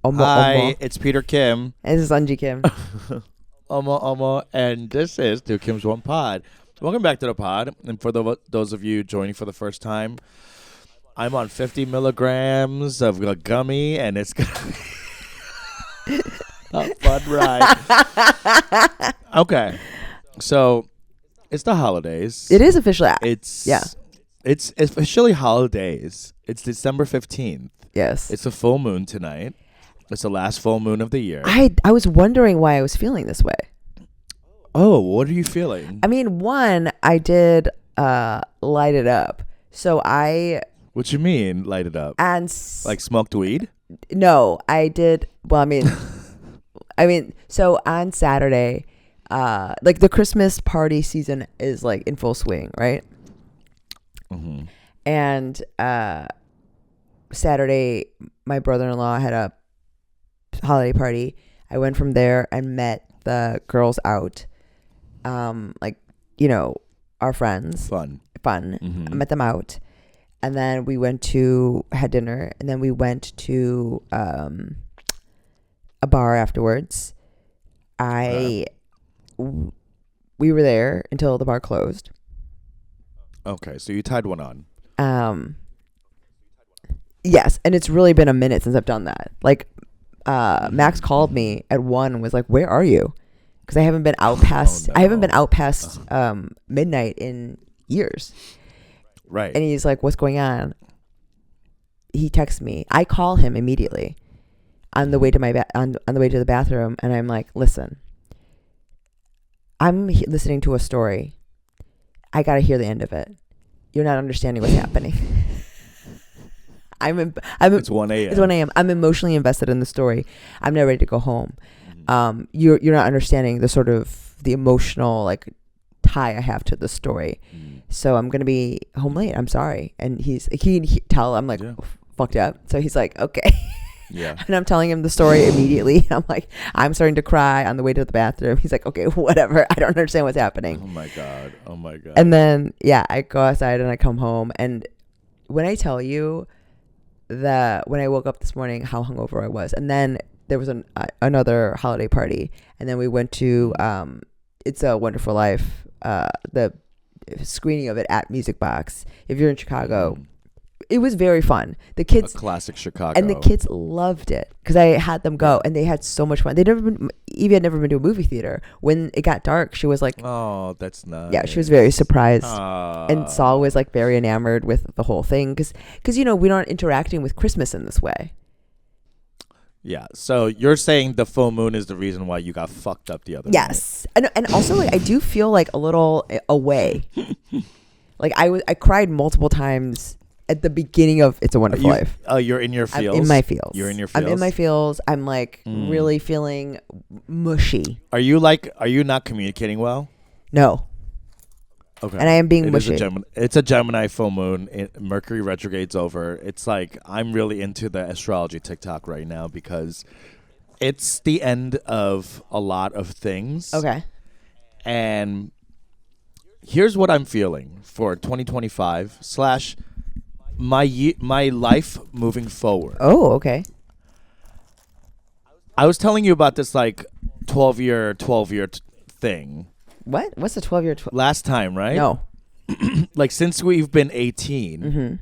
Hi, it's Peter Kim. And this is Anji Kim. And this is Two Kim's One Pod. Welcome back to the pod. And for those of you joining for the first time, I'm on 50 milligrams of a gummy, and it's going to be a fun ride. Okay. So, it's the holidays. It is officially. It's officially holidays. It's December 15th. Yes. It's a full moon tonight. It's the last full moon of the year. I was wondering why I was feeling this way. Oh, what are you feeling? I mean, one, I did light it up. So What you mean, light it up? And like smoked weed? No, I did. Well, I mean, so on Saturday, like the Christmas party season is like in full swing, right? Mm-hmm. And Saturday, my brother-in-law had a holiday party. I went from there and met the girls out, like, you know, our friends. Fun. Mm-hmm. I met them out, and then we had dinner, and then we went to a bar afterwards. We were there until the bar closed. Okay, so you tied one on. Yes, and it's really been a minute since I've done that. Like, Max called me at 1 and was like, "Where are you?" Because I haven't been out past. I haven't been out past midnight in years. Right. And he's like, "What's going on?" He texts me. I call him immediately on the way to on the way to the bathroom, and I'm like, "Listen, I'm listening to a story. I got to hear the end of it. You're not understanding what's happening." It's 1 a.m. It's 1 a.m. I'm emotionally invested in the story. I'm not ready to go home. You're not understanding the emotional like tie I have to the story. So I'm gonna be home late. I'm sorry. And he tell I'm like fucked up. So he's like, okay. Yeah. And I'm telling him the story immediately. I'm like, I'm starting to cry on the way to the bathroom. He's like, okay, whatever. I don't understand what's happening. Oh my god. And then I go outside and I come home, and when I tell you that when I woke up this morning, how hungover I was, and then there was another holiday party, and then we went to It's a Wonderful Life, the screening of it at Music Box. If you're in Chicago, it was very fun. The kids, a classic Chicago, and the kids loved it because I had them go, and they had so much fun. Evie had never been to a movie theater. When it got dark, she was like, "Oh, that's nice." Yeah, she was very surprised, and Saul was like very enamored with the whole thing because you know we're not interacting with Christmas in this way. Yeah, so you're saying the full moon is the reason why you got fucked up the other night. Yes, and also like, I do feel like a little away. Like I cried multiple times at the beginning of It's a Wonderful Life. Oh, you're in your feels? I'm in my feels. You're in your feels? I'm in my feels. I'm like really feeling mushy. Are you not communicating well? No. Okay. And I am being mushy. It's a Gemini full moon. Mercury retrograde's over. It's like I'm really into the astrology TikTok right now because it's the end of a lot of things. Okay. And here's what I'm feeling for 2025 / my life moving forward. Oh, okay. I was telling you about this like 12-year thing. What? What's the 12-year? Last time, right? No. Like since we've been 18,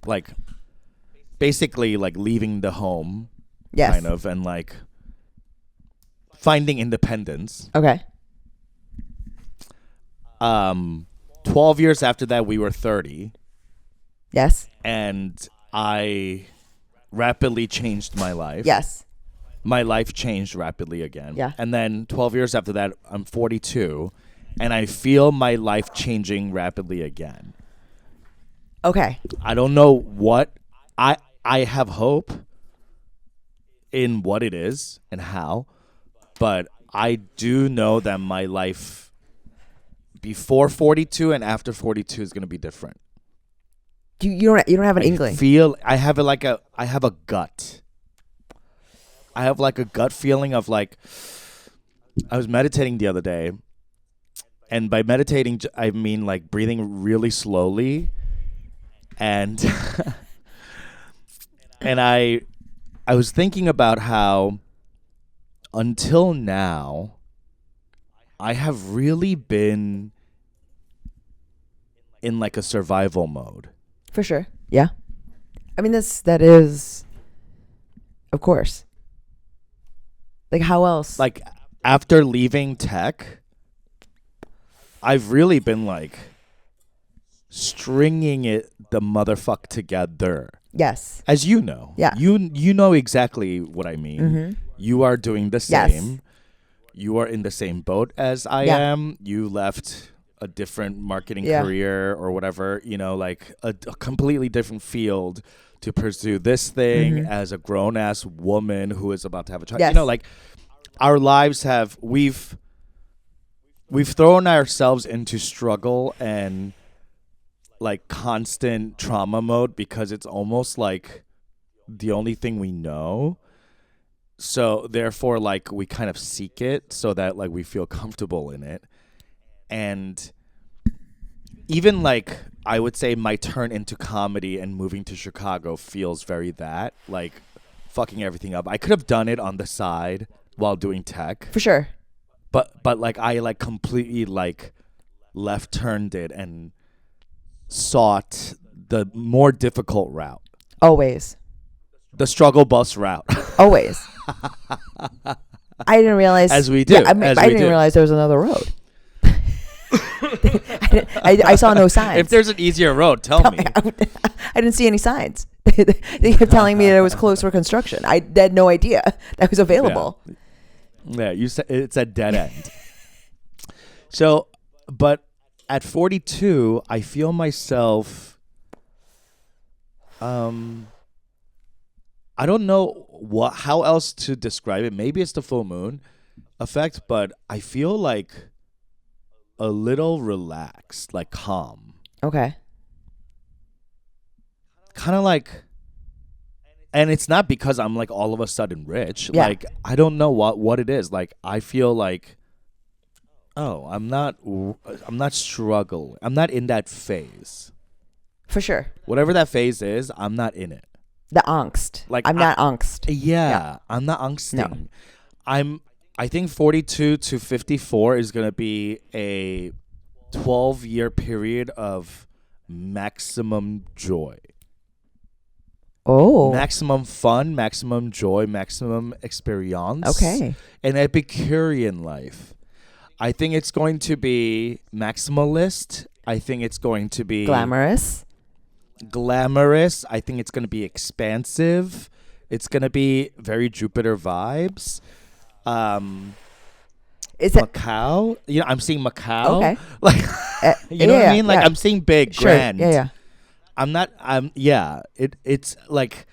like basically like leaving the home, yes, kind of, and like finding independence. Okay. 12 years after that, we were 30. Yes. And I rapidly changed my life. Yes. My life changed rapidly again. Yeah. And then 12 years after that, I'm 42, and I feel my life changing rapidly again. Okay. I don't know what I have hope in what it is and how, but I do know that my life before 42 and after 42 is going to be different. You don't have an inkling. I have a gut. I have like a gut feeling of like, I was meditating the other day, and by meditating I mean like breathing really slowly, and and I I was thinking about how until now I have really been in like a survival mode. For sure. Yeah. I mean, that is, of course. Like, how else? Like after leaving tech, I've really been like stringing it the motherfuck together. Yes. As you know. Yeah. You know exactly what I mean. Mm-hmm. You are doing the Yes. same. You are in the same boat as I Yeah. am. You left a different marketing Yeah. career or whatever, like a completely different field to pursue this thing Mhm. as a grown ass woman who is about to have a child. Yes. Like our lives we've thrown ourselves into struggle and like constant trauma mode because it's almost like the only thing we know. So therefore, like, we kind of seek it so that like we feel comfortable in it. And even like I would say my turn into comedy and moving to Chicago feels very that, like fucking everything up. I could have done it on the side while doing tech, For sure. but like I like completely like left turned it and sought the more difficult route, Always. the struggle bus route. Always. I didn't realize. As we do, Yeah, I as we didn't do. realize there was another road. I saw no signs. If there's an easier road, tell me. I didn't see any signs. They kept telling me that it was closed for construction. I had no idea that was available. Yeah, you said it's a dead end. So, but at 42, I feel myself. I don't know how else to describe it. Maybe it's the full moon effect, but I feel like a little relaxed, like calm. Okay. Kind of like, and it's not because I'm like all of a sudden rich. Yeah. Like I don't know what it is. Like I feel like, oh, I'm not struggling. I'm not in that phase. For sure. Whatever that phase is, I'm not in it. The angst. Like, I'm not angst. Yeah, I'm not angsting. No. I think 42 to 54 is going to be a 12-year period of maximum joy. Oh. Maximum fun, maximum joy, maximum experience. Okay. An Epicurean life. I think it's going to be maximalist. I think it's going to be Glamorous. I think it's going to be expansive. It's going to be very Jupiter vibes. Is it Macau. I'm seeing Macau. okay? Like, you know what I mean? Like, yeah. I'm seeing big, Sure. grand. Yeah. Yeah. It's like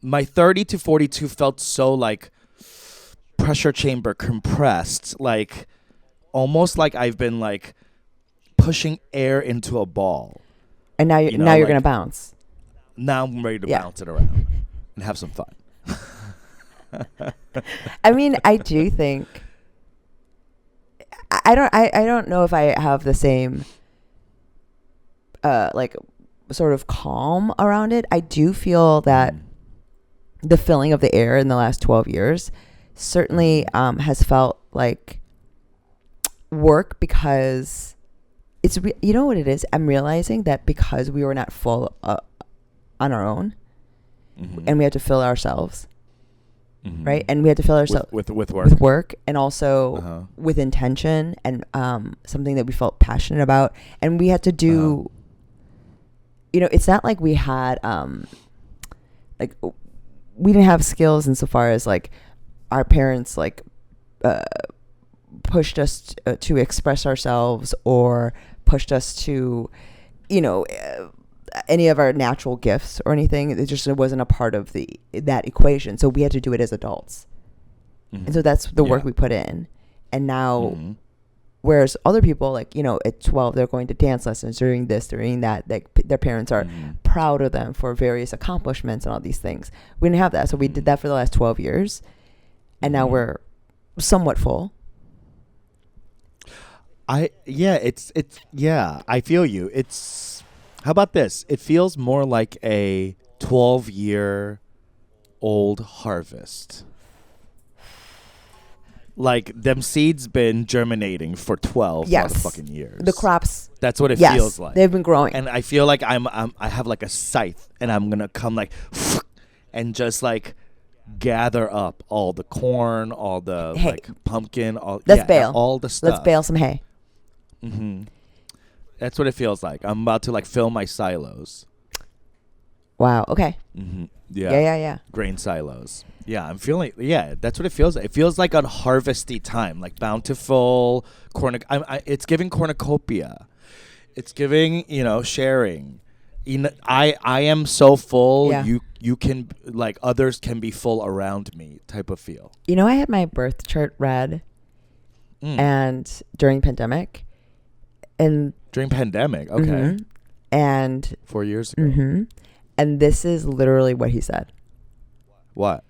my 30 to 42 felt so like pressure chamber compressed, like almost like I've been like pushing air into a ball. And now you're like, gonna bounce. Now I'm ready to Yeah. bounce it around and have some fun. I mean, I do think I don't know if I have the same like sort of calm around it. I do feel that the filling of the air in the last 12 years certainly has felt like work because it's you know what it is? I'm realizing that because we were not full on our own and we had to fill ourselves. Right, and we had to fill ourselves with work. with work, and also with intention and something that we felt passionate about, and we had to do. It's not like we had like we didn't have skills insofar as like our parents like pushed us to express ourselves or pushed us to, any of our natural gifts or anything. It wasn't a part of that equation. So we had to do it as adults. And so that's the work we put in. And now, whereas other people, like, at 12, they're going to dance lessons, doing this, doing that. Like, their parents are proud of them for various accomplishments and all these things. We didn't have that. So we did that for the last 12 years. And now we're somewhat full. I feel you. How about this? It feels more like a 12-year old harvest. Like them seeds been germinating for 12 Yes. motherfucking years. The crops, That's what it yes, feels like. they've been growing. And I feel like I have like a scythe, and I'm gonna come like and just like gather up all the corn, all the Hey. like pumpkin, all Let's bale. all the stuff. Let's bale some hay. Mm-hmm. That's what it feels like. I'm about to like fill my silos. Wow. Okay. Mm-hmm. Yeah. Grain silos. Yeah, I'm feeling. Yeah, that's what it feels like. It feels like a harvesty time, like bountiful it's giving cornucopia. It's giving, sharing. I am so full. Yeah. You can like others can be full around me type of feel. I had my birth chart read, and during pandemic, and During pandemic, okay, mhm, and 4 years ago. mm-hmm, and this is literally what he said. What?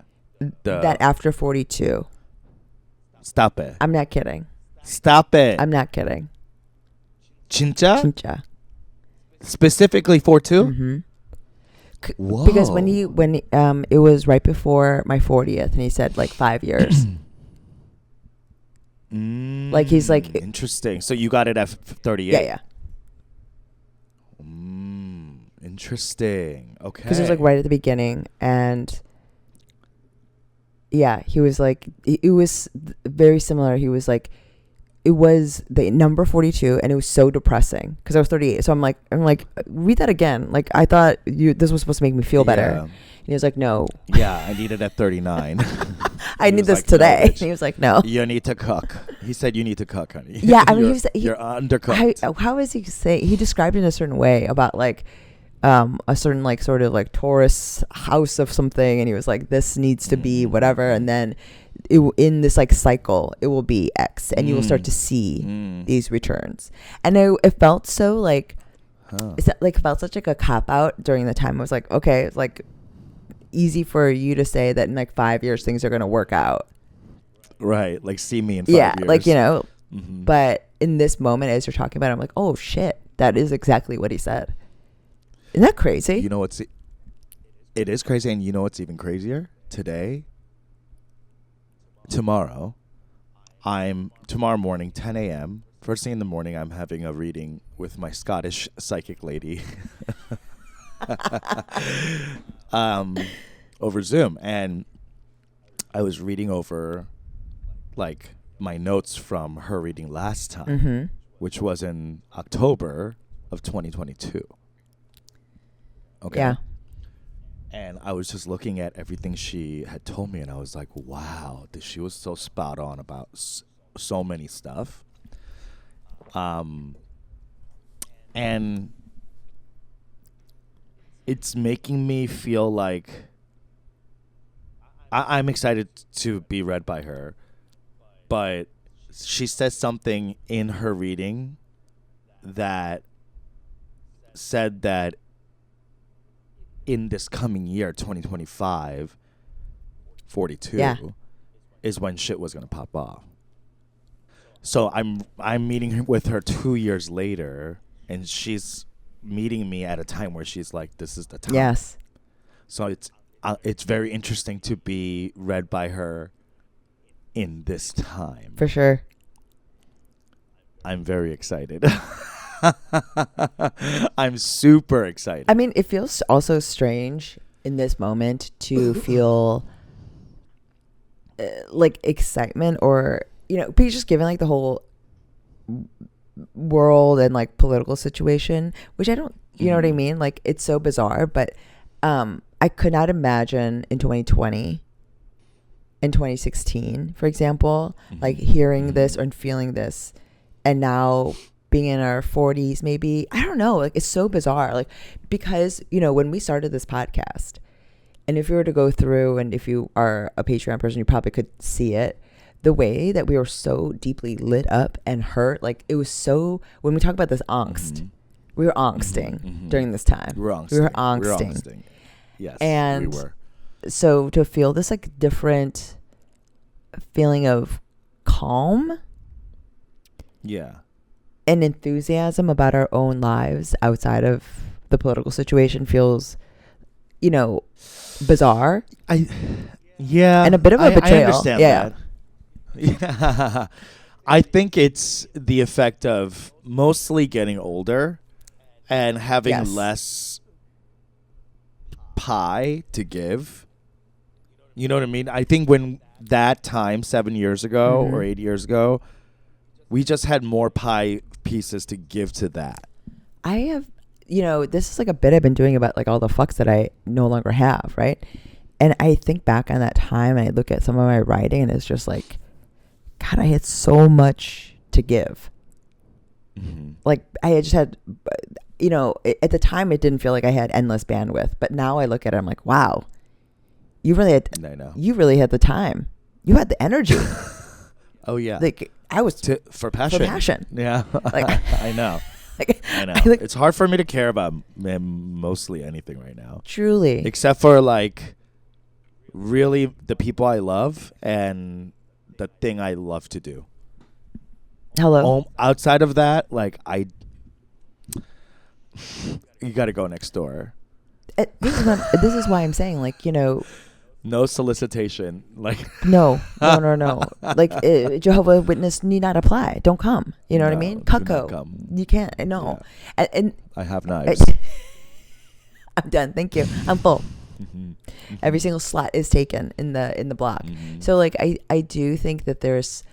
That after 42, Stop it. I'm not kidding. Stop it. I'm not kidding. 진짜? Chincha. Specifically 4-2? Mm-hmm. Whoa. Because when it was right before my 40th, and he said like 5 years. Like he's like interesting. So you got it at 38. Yeah. Interesting. Okay. Because it was like right at the beginning, and yeah, he was like it was very similar. He was like, it was the number 42, and it was so depressing because I was 38. So I'm like, read that again. Like I thought this was supposed to make me feel better. Yeah. And he was like, no. Yeah, I need it at 39. I need this today. And he was like, no. You need to cook. He said you need to cook, honey. Yeah, I mean, you're undercooked. How is he say? He described it in a certain way about like a certain like sort of like Taurus house of something, and he was like, this needs to be whatever, and then in this like cycle it will be X, and you will start to see these returns. And it felt so like it felt such like a cop out during the time. I was like, okay, it's like easy for you to say that in like 5 years things are going to work out, right? Like see me in 5 years. Like but in this moment as you're talking about it, I'm like, oh shit, that is exactly what he said. Isn't that crazy? You know what's it is crazy, and you know what's even crazier? Tomorrow morning, 10 a.m. First thing in the morning, I'm having a reading with my Scottish psychic lady over Zoom, and I was reading over like my notes from her reading last time, which was in October of 2022. Okay. Yeah. And I was just looking at everything she had told me, and I was like, wow, she was so spot on about so many stuff. And it's making me feel like I'm excited to be read by her, but she says something in her reading that said that in this coming year, 2025, 42 is when shit was gonna pop off. So I'm meeting with her 2 years later, and she's meeting me at a time where she's like, "This is the time." Yes. So it's very interesting to be read by her in this time. For sure. I'm very excited. I'm super excited. I mean, it feels also strange in this moment to feel like excitement, or because just given like the whole world and like political situation, which I don't, you know what I mean? Like it's so bizarre, but I could not imagine in 2020 and 2016, for example, like hearing this or feeling this, and now being in our 40s, maybe, I don't know, like it's so bizarre. Like, because, when we started this podcast, and if you were to go through, and if you are a Patreon person, you probably could see it, the way that we were so deeply lit up and hurt. Like it was so, when we talk about this angst, we were angsting during this time. We were angsting. Yes, and we were. So to feel this like different feeling of calm. Yeah. And enthusiasm about our own lives outside of the political situation feels bizarre Yeah, and a bit of a I betrayal. understand Yeah. that. Yeah. I think it's the effect of mostly getting older and having Yes. less pie to give. You know what I mean? I think when that time 7 years ago or 8 years ago, we just had more pie pieces to give to that. I have, this is like a bit I've been doing about like all the fucks that I no longer have, right? And I think back on that time and I look at some of my writing and it's just like, God, I had so much to give. Like I had just had, at the time it didn't feel like I had endless bandwidth, but now I look at it, I'm like, wow, you really had, I know. you really had the time. You had the energy. Oh yeah. Like I was For passion. for passion. Yeah. Like- I know. Like, I know. like, It's hard for me to care about mostly anything right now. truly. Except for like really the people I love and the thing I love to do. Hello. Outside of that, like you got to go next door. This is why I'm saying, like, No solicitation. Like no. Like Jehovah Witness need not apply. Don't come. You know what I No, mean? do not Cucko. come. You can't. No. And I have knives. I'm done. Thank you. I'm full. Mhm. Every single slot is taken in the block. Mhm. So like I do think that there's,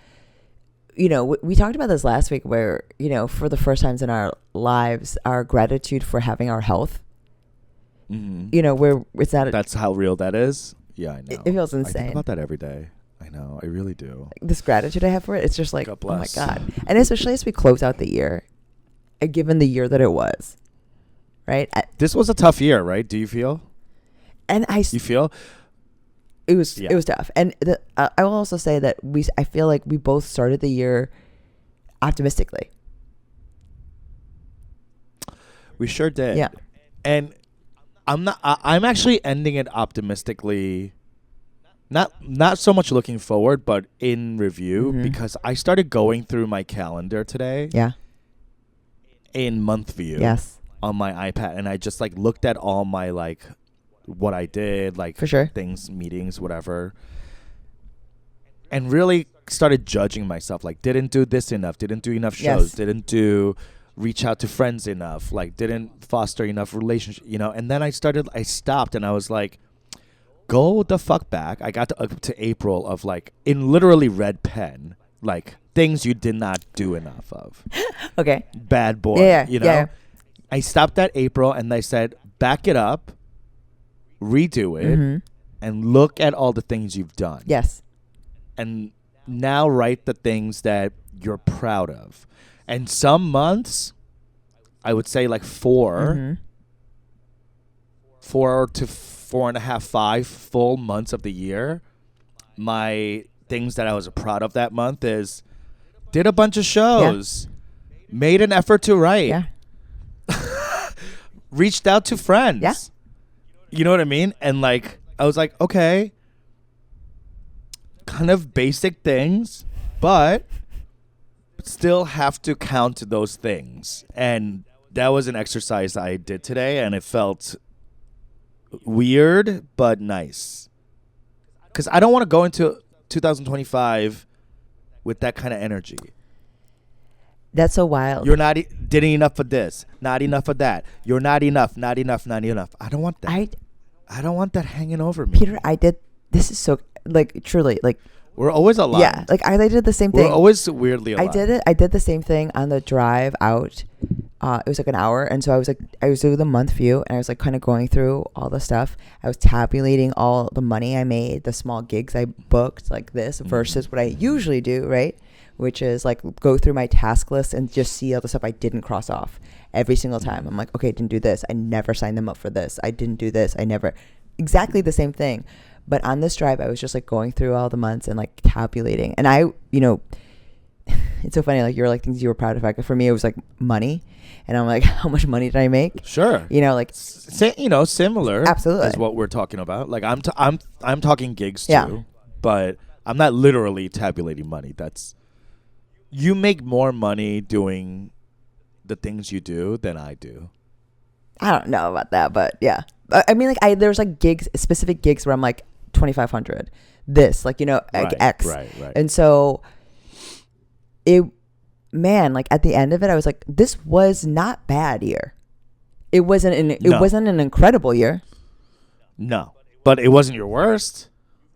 we talked about this last week where, for the first times in our lives, our gratitude for having our health, Mhm. where it's not, That's how real that is. Yeah, I know. it feels I insane. think about that every day. I know. I really do. This gratitude I have for it, it's just like, God oh my bless. God. And especially as we close out the year, given the year that it was, right? This was a tough year, right? Do you feel? And You feel? it was Yeah. tough. And I will also say that I feel like we both started the year optimistically. We sure did. Yeah. And I'm actually ending it optimistically. Not so much looking forward, but in review, because I started going through my calendar today Yeah. in month view Yes. on my iPad, and I just like looked at all my like what I did, like For sure. things, meetings, whatever, and really started judging myself. Like, didn't do this enough, didn't do enough shows, Yes. didn't reach out to friends enough, like didn't foster enough relationship, and then I stopped and I was like, go the fuck back. I got up to April of like in literally red pen, like things you did not do enough of. Okay. Bad boy. Yeah, You know? yeah. I stopped at April and I said, back it up, redo it, and look at all the things you've done. Yes. And now write the things that you're proud of. And some months, I would say like 4 to 4.5, 5 full months of the year. My things that I was proud of that month is did a bunch of shows, made an effort to write, Yeah. reached out to friends. Yeah. You know what I mean? And like, I was like, okay, kind of basic things, but still have to count those things. And that was an exercise I did today, and it felt weird but nice. Because I don't want to go into 2025 with that kind of energy. That's so wild. You're not didn't enough of this, not enough of that. You're not enough, not enough, not enough. I don't want that. I don't want that hanging over me. Peter, this is so, like, truly, like, We're always aligned. yeah, like I did the same thing. We're always weirdly aligned. I did the same thing on the drive out. It was like an hour, and so I was doing the month view, and I was like kind of going through all the stuff. I was tabulating all the money I made, the small gigs I booked, like this versus what I usually do, right? Which is like go through my task list and just see all the stuff I didn't cross off every single time. I'm like, okay, I didn't do this. I never signed them up for this. I didn't do this. I never. Exactly the same thing. But on this drive, I was just like going through all the months and like tabulating. And I, it's so funny. Like you're like things you were proud of. Like for me, it was like money. And I'm like, how much money did I make? Sure. Like similar. Absolutely. As what we're talking about. Like I'm talking gigs too, Yeah. but I'm not literally tabulating money. You make more money doing the things you do than I do. I don't know about that, but yeah. I mean, like there's like specific gigs where I'm like 2,500. This, like, you know, like X. Right. And so like at the end of it, I was like, this was not bad year. It wasn't an incredible year. No, but it wasn't your worst.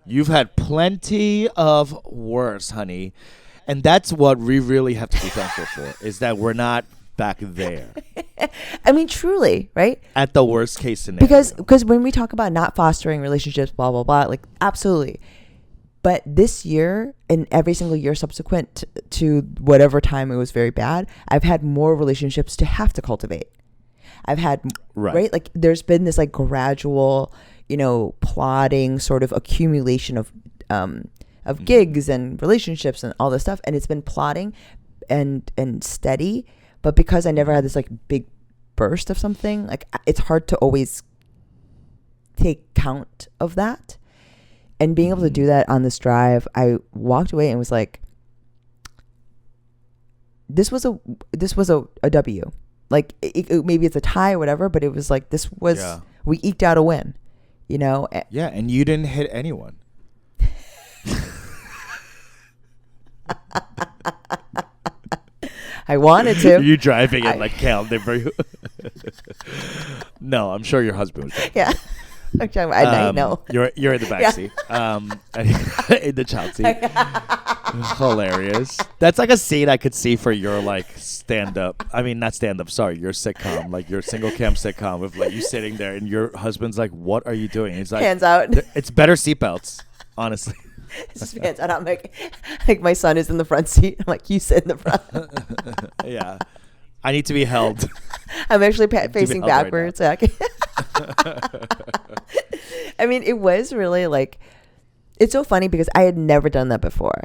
You've had plenty of worse, honey. And that's what we really have to be thankful for, is that we're not back there. I mean, truly, right? At the worst case scenario. Because when we talk about not fostering relationships, blah, blah, blah, like, absolutely. But this year and every single year subsequent to whatever time it was very bad, I've had more relationships to have to cultivate. I've had, right? Like, there's been this, like, gradual, you know, plodding sort of accumulation of gigs and relationships and all this stuff. And it's been plodding and steady. But because I never had this, like, big burst of something, like, it's hard to always take count of that. And being able to do that on this drive, I walked away and was like, this was a W. Like, maybe it's a tie or whatever, but it was like, we eked out a win, you know? Yeah, and you didn't hit anyone. I wanted to. You driving in like Calendar. No, I'm sure your husband was driving. Yeah. I know. You're in the backseat. In the child seat. Hilarious. That's like a scene I could see for your like stand-up. I mean, not stand-up. Sorry, your sitcom, like your single cam sitcom, with like you sitting there and your husband's like, "What are you doing?" And he's like, "Hands out." It's better seatbelts, honestly. It's just hands out. I'm like my son is in the front seat. I'm like, you sit in the front. Yeah, I need to be held. I'm actually facing backwards. Right. I mean, it was really like, it's so funny because I had never done that before.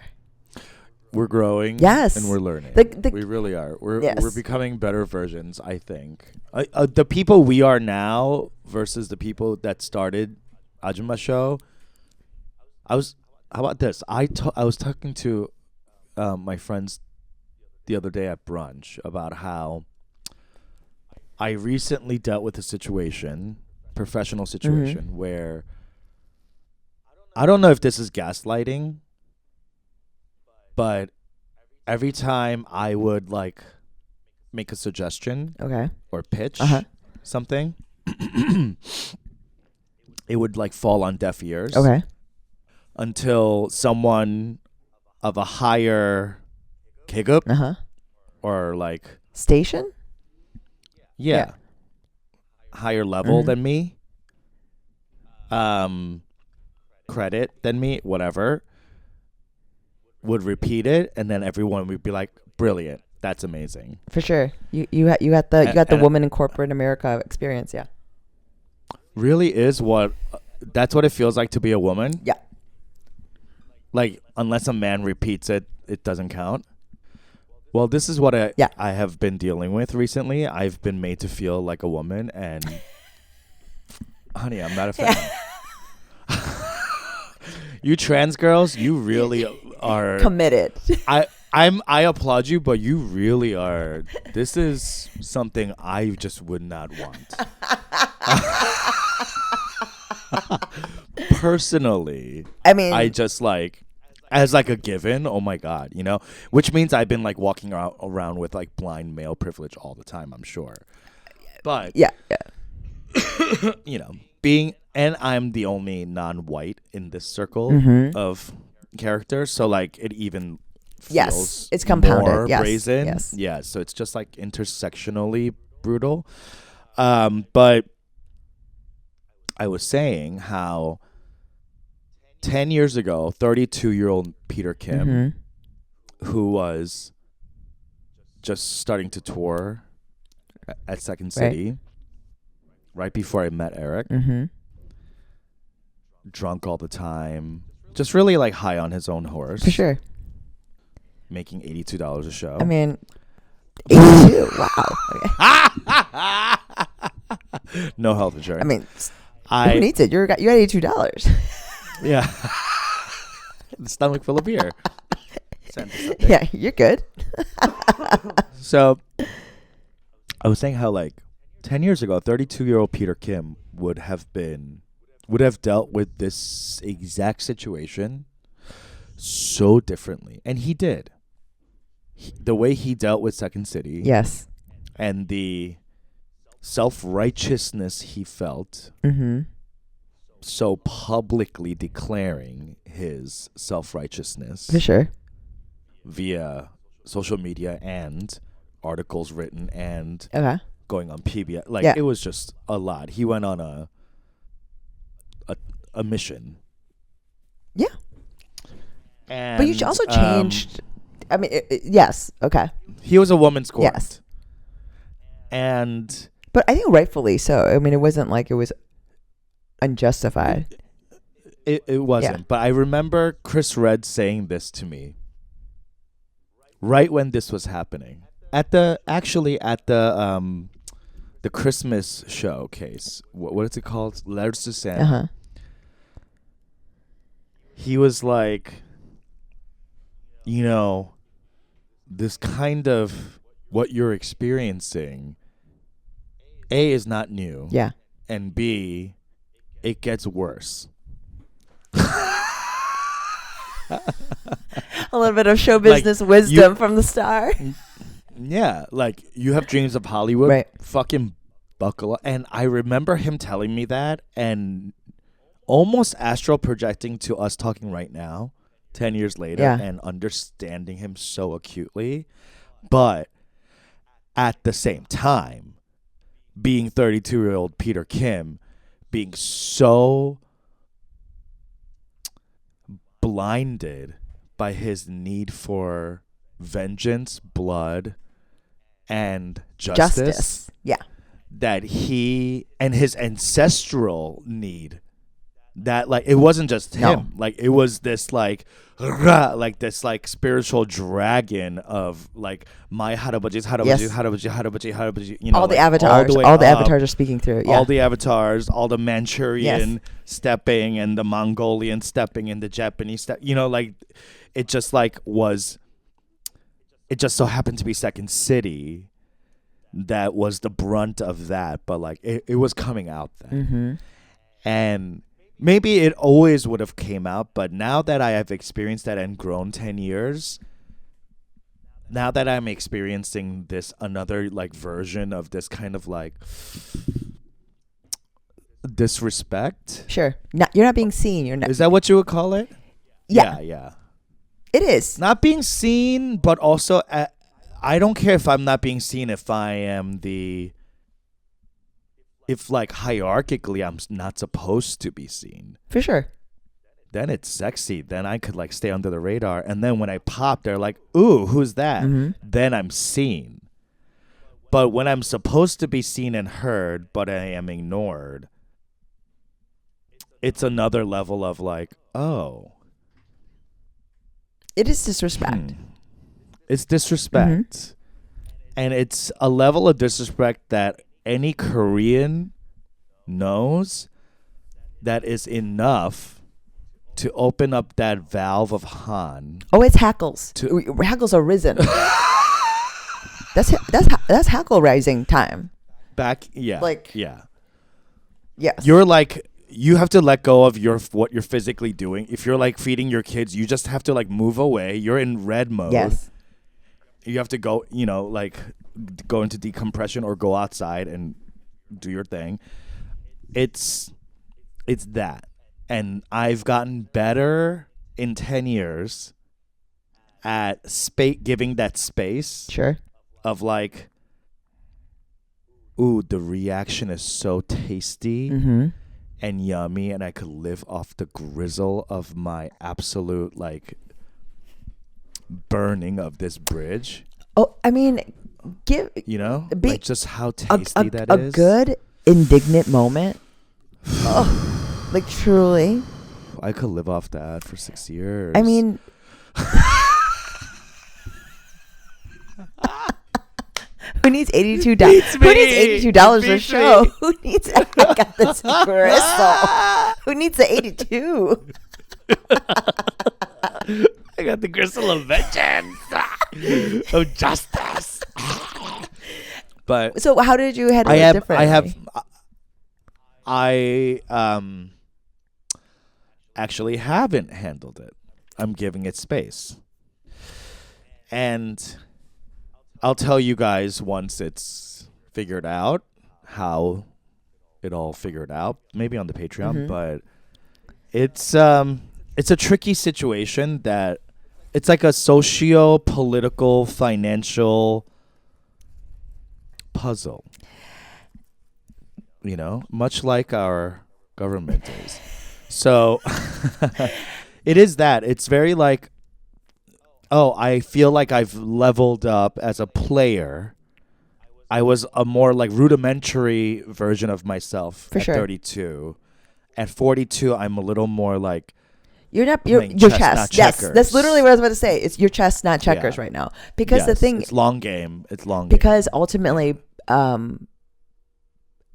We're growing, yes, and we're learning. We really are. We're becoming better versions, I think. The people we are now versus the people that started Ajumma Show. How about this? I was talking to my friends the other day at brunch about how I recently dealt with a professional situation, where I don't know if this is gaslighting, but every time I would like make a suggestion, or pitch something, it would like fall on deaf ears. Until someone of a higher hiccup or like station, higher level than me, credit than me, whatever, would repeat it, and then everyone would be like, "Brilliant, that's amazing." For sure, you got the woman in corporate America experience, yeah. Really is that's what it feels like to be a woman. Yeah. Like, unless a man repeats it, it doesn't count. Well, this is what I have been dealing with recently. I've been made to feel like a woman, and honey, I'm not a fan. You trans girls, you really are committed. I applaud you, but you really are. This is something I just would not want. Personally, I mean, I just like, as like a given, oh my God, you know, which means I've been like walking around with like blind male privilege all the time, I'm sure. But yeah. You know, and I'm the only non-white in this circle of characters, so like it even feels it's compounded, more brazen. Yeah, so it's just like intersectionally brutal. But I was saying how 10 years ago, 32-year-old Peter Kim, who was just starting to tour at Second City, right before I met Eric, drunk all the time, just really like high on his own horse. For sure. Making $82 a show. I mean, 82, wow. Okay. No health insurance. I mean, who needs it? You got $82. Yeah. The stomach full of beer. Yeah, you're good. So I was saying how like 10 years ago, 32-year-old Peter Kim would have dealt with this exact situation so differently. And he did. The way he dealt with Second City Yes. and the self-righteousness he felt, Mm-hmm. so publicly declaring his self-righteousness For sure. via social media and articles written and Okay. going on PBS. Like, Yeah. it was just a lot. He went on a mission. Yeah. And, But you also changed. I mean, yes. Okay. He was a woman's court. Yes. And But I think rightfully so. I mean, it wasn't like it was unjustified. it wasn't. Yeah. But I remember Chris Redd saying this to me right when this was happening. At the Christmas showcase. What is it called? Letters to Santa. Uh-huh. He was like, you know, this kind of what you're experiencing, A, is not new. Yeah. And B, it gets worse. A little bit of show business wisdom from the star. Yeah, like, you have dreams of Hollywood. Right. Fucking buckle up. And I remember him telling me that and almost astral projecting to us talking right now, 10 years later, Yeah. and understanding him so acutely. But at the same time, being 32-year-old Peter Kim, being so blinded by his need for vengeance, blood, and justice. Yeah. That he and his ancestral need, that, like, it wasn't just him. No. Like, it was this this spiritual dragon of like my harabaji's, Yes. you know, All the like, avatars. way All the up, avatars are speaking through. Yeah. all the avatars, all the Manchurian Yes. stepping and the Mongolian stepping and the Japanese step, you know, like, it just so happened to be Second City that was the brunt of that, but like it was coming out then. Mm-hmm. And maybe it always would have came out, but now that I have experienced that and grown 10 years, now that I'm experiencing this another like version of this kind of like disrespect. Sure. You're not being seen. You're not. Is that what you would call it? Yeah. Yeah. It is. Not being seen, but also I don't care if I'm not being seen if like hierarchically I'm not supposed to be seen. For sure. Then it's sexy. Then I could like stay under the radar. And then when I pop, they're like, ooh, who's that? Mm-hmm. Then I'm seen. But when I'm supposed to be seen and heard, but I am ignored, it's another level of like, oh. It is disrespect. It's disrespect. Mm-hmm. And it's a level of disrespect that any Korean knows that is enough to open up that valve of Han. Oh, it's hackles. Hackles are risen. That's hackle rising time. Yeah. Yes. You're like, you have to let go of what you're physically doing. If you're like feeding your kids, you just have to like move away. You're in red mode. Yes. You have to go, like go into decompression or go outside and do your thing. It's that. And I've gotten better in 10 years at giving that space. Sure. Of like, ooh, the reaction is so tasty and yummy, and I could live off the grizzle of my absolute like burning of this bridge. Oh, I mean, like just how tasty that is. A good indignant moment. Oh, like truly. I could live off that for 6 years. I mean, who needs $82? Who needs $82 for a show? Who needs? I got this gristle. Who needs the 82? I got the gristle of vengeance, of justice. But So how did you handle I it have, differently? I actually haven't handled it. I'm giving it space. And I'll tell you guys once it's figured out how it all figured out, maybe on the Patreon, but it's a tricky situation that it's like a socio-political financial puzzle. You know, much like our government is. So it is that. It's very like, oh, I feel like I've leveled up as a player. I was a more like rudimentary version of myself For at sure. 32. At 42, I'm a little more like You're not playing your chess, chess. not Yes, checkers. that's literally what I was about to say. It's your chess, not checkers, Yeah. right now. Because the yes, thing, it's long game. It's long game. because ultimately,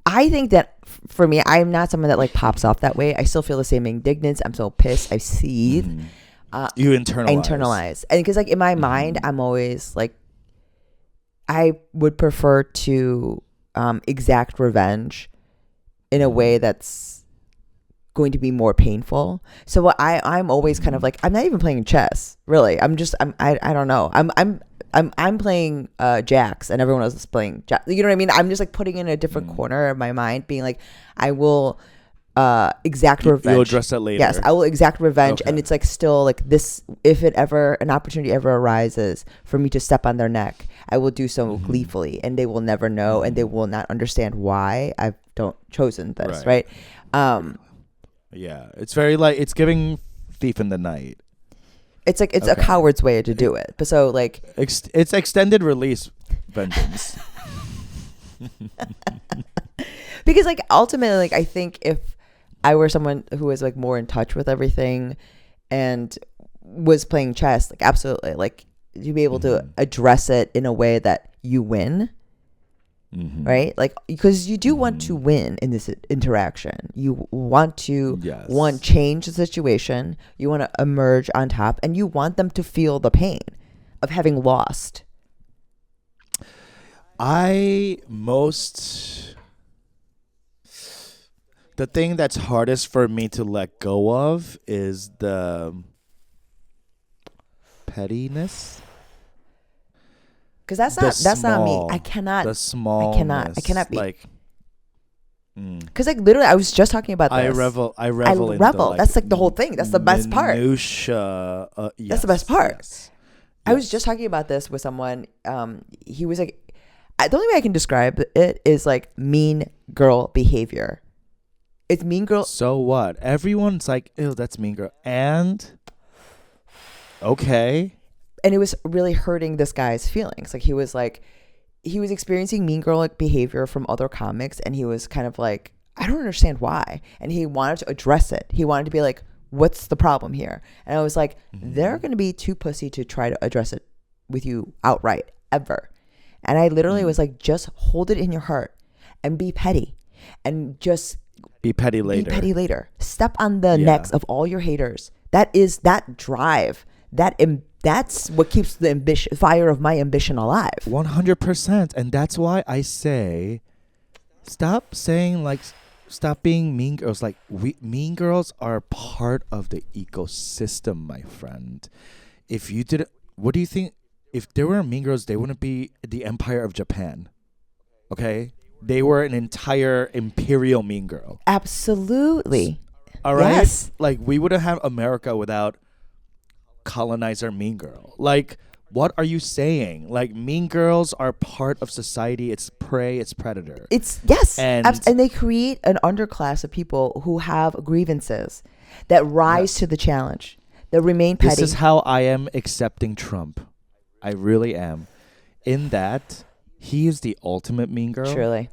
I think that for me, I'm not someone that like pops off that way. I still feel the same indignance. I'm so pissed. I seethe. You internalize. I internalize, and because like in my mind, I'm always like, I would prefer to exact revenge in a way that's going to be more painful. So what I'm always kind of like, I'm not even playing chess, really. I don't know. I'm playing jacks, and everyone else is playing jacks. You know what I mean? I'm just like putting in a different corner of my mind, being like, I will exact revenge. You'll address that later. Yes, I will exact revenge, Okay. and it's like still like this. If it ever an opportunity ever arises for me to step on their neck, I will do so gleefully, and they will never know, and they will not understand why I've don't chosen this. Right? Yeah, it's very like it's giving Thief in the Night. It's like it's a Okay. coward's way to do it. But so like It's extended release vengeance. because like ultimately, like I think if I were someone who was like more in touch with everything and was playing chess, like absolutely, like to be able to address it in a way that you win, right? Like because you do want to win in this interaction. You want to Yes. change the situation. You want to emerge on top, and you want them to feel the pain of having lost. The thing that's hardest for me to let go of is the pettiness. Because that's The not me. small- I cannot. The small. I cannot be. like. Because like literally, I was just talking about this. I revel. I in revel. The, like, That's like the whole thing. That's the best part. Minutia. That's the best part. Yes. I was just talking about this with someone. He was like, the only way I can describe it is like mean girl behavior. It's mean girl. So what? Everyone's like, ew, that's Mean Girl. And okay. And it was really hurting this guy's feelings. Like he was experiencing mean girl like behavior from other comics, and he was kind of like, I don't understand why. And he wanted to address it. He wanted to be like, what's the problem here? And I was like, they're going to be too pussy to try to address it with you outright ever. And I literally was like, just hold it in your heart and be petty, and just Be petty later. be petty later. Step on the Yeah. necks of all your haters. That is that drive. That's what keeps the fire of my ambition alive. 100%. And that's why I say, stop being mean girls. Like, mean girls are part of the ecosystem, my friend. What do you think? If there were mean girls, they wouldn't be the Empire of Japan. Okay? They were an entire imperial mean girl. Absolutely. All right? Yes. Like, we wouldn't have America without colonizer mean girl. Like, what are you saying? Like, mean girls are part of society. It's prey, it's predator. It's yes. And- And they create an underclass of people who have grievances that rise to the challenge, that remain petty. This is how I am accepting Trump. I really am. In that, he is the ultimate mean girl. Truly.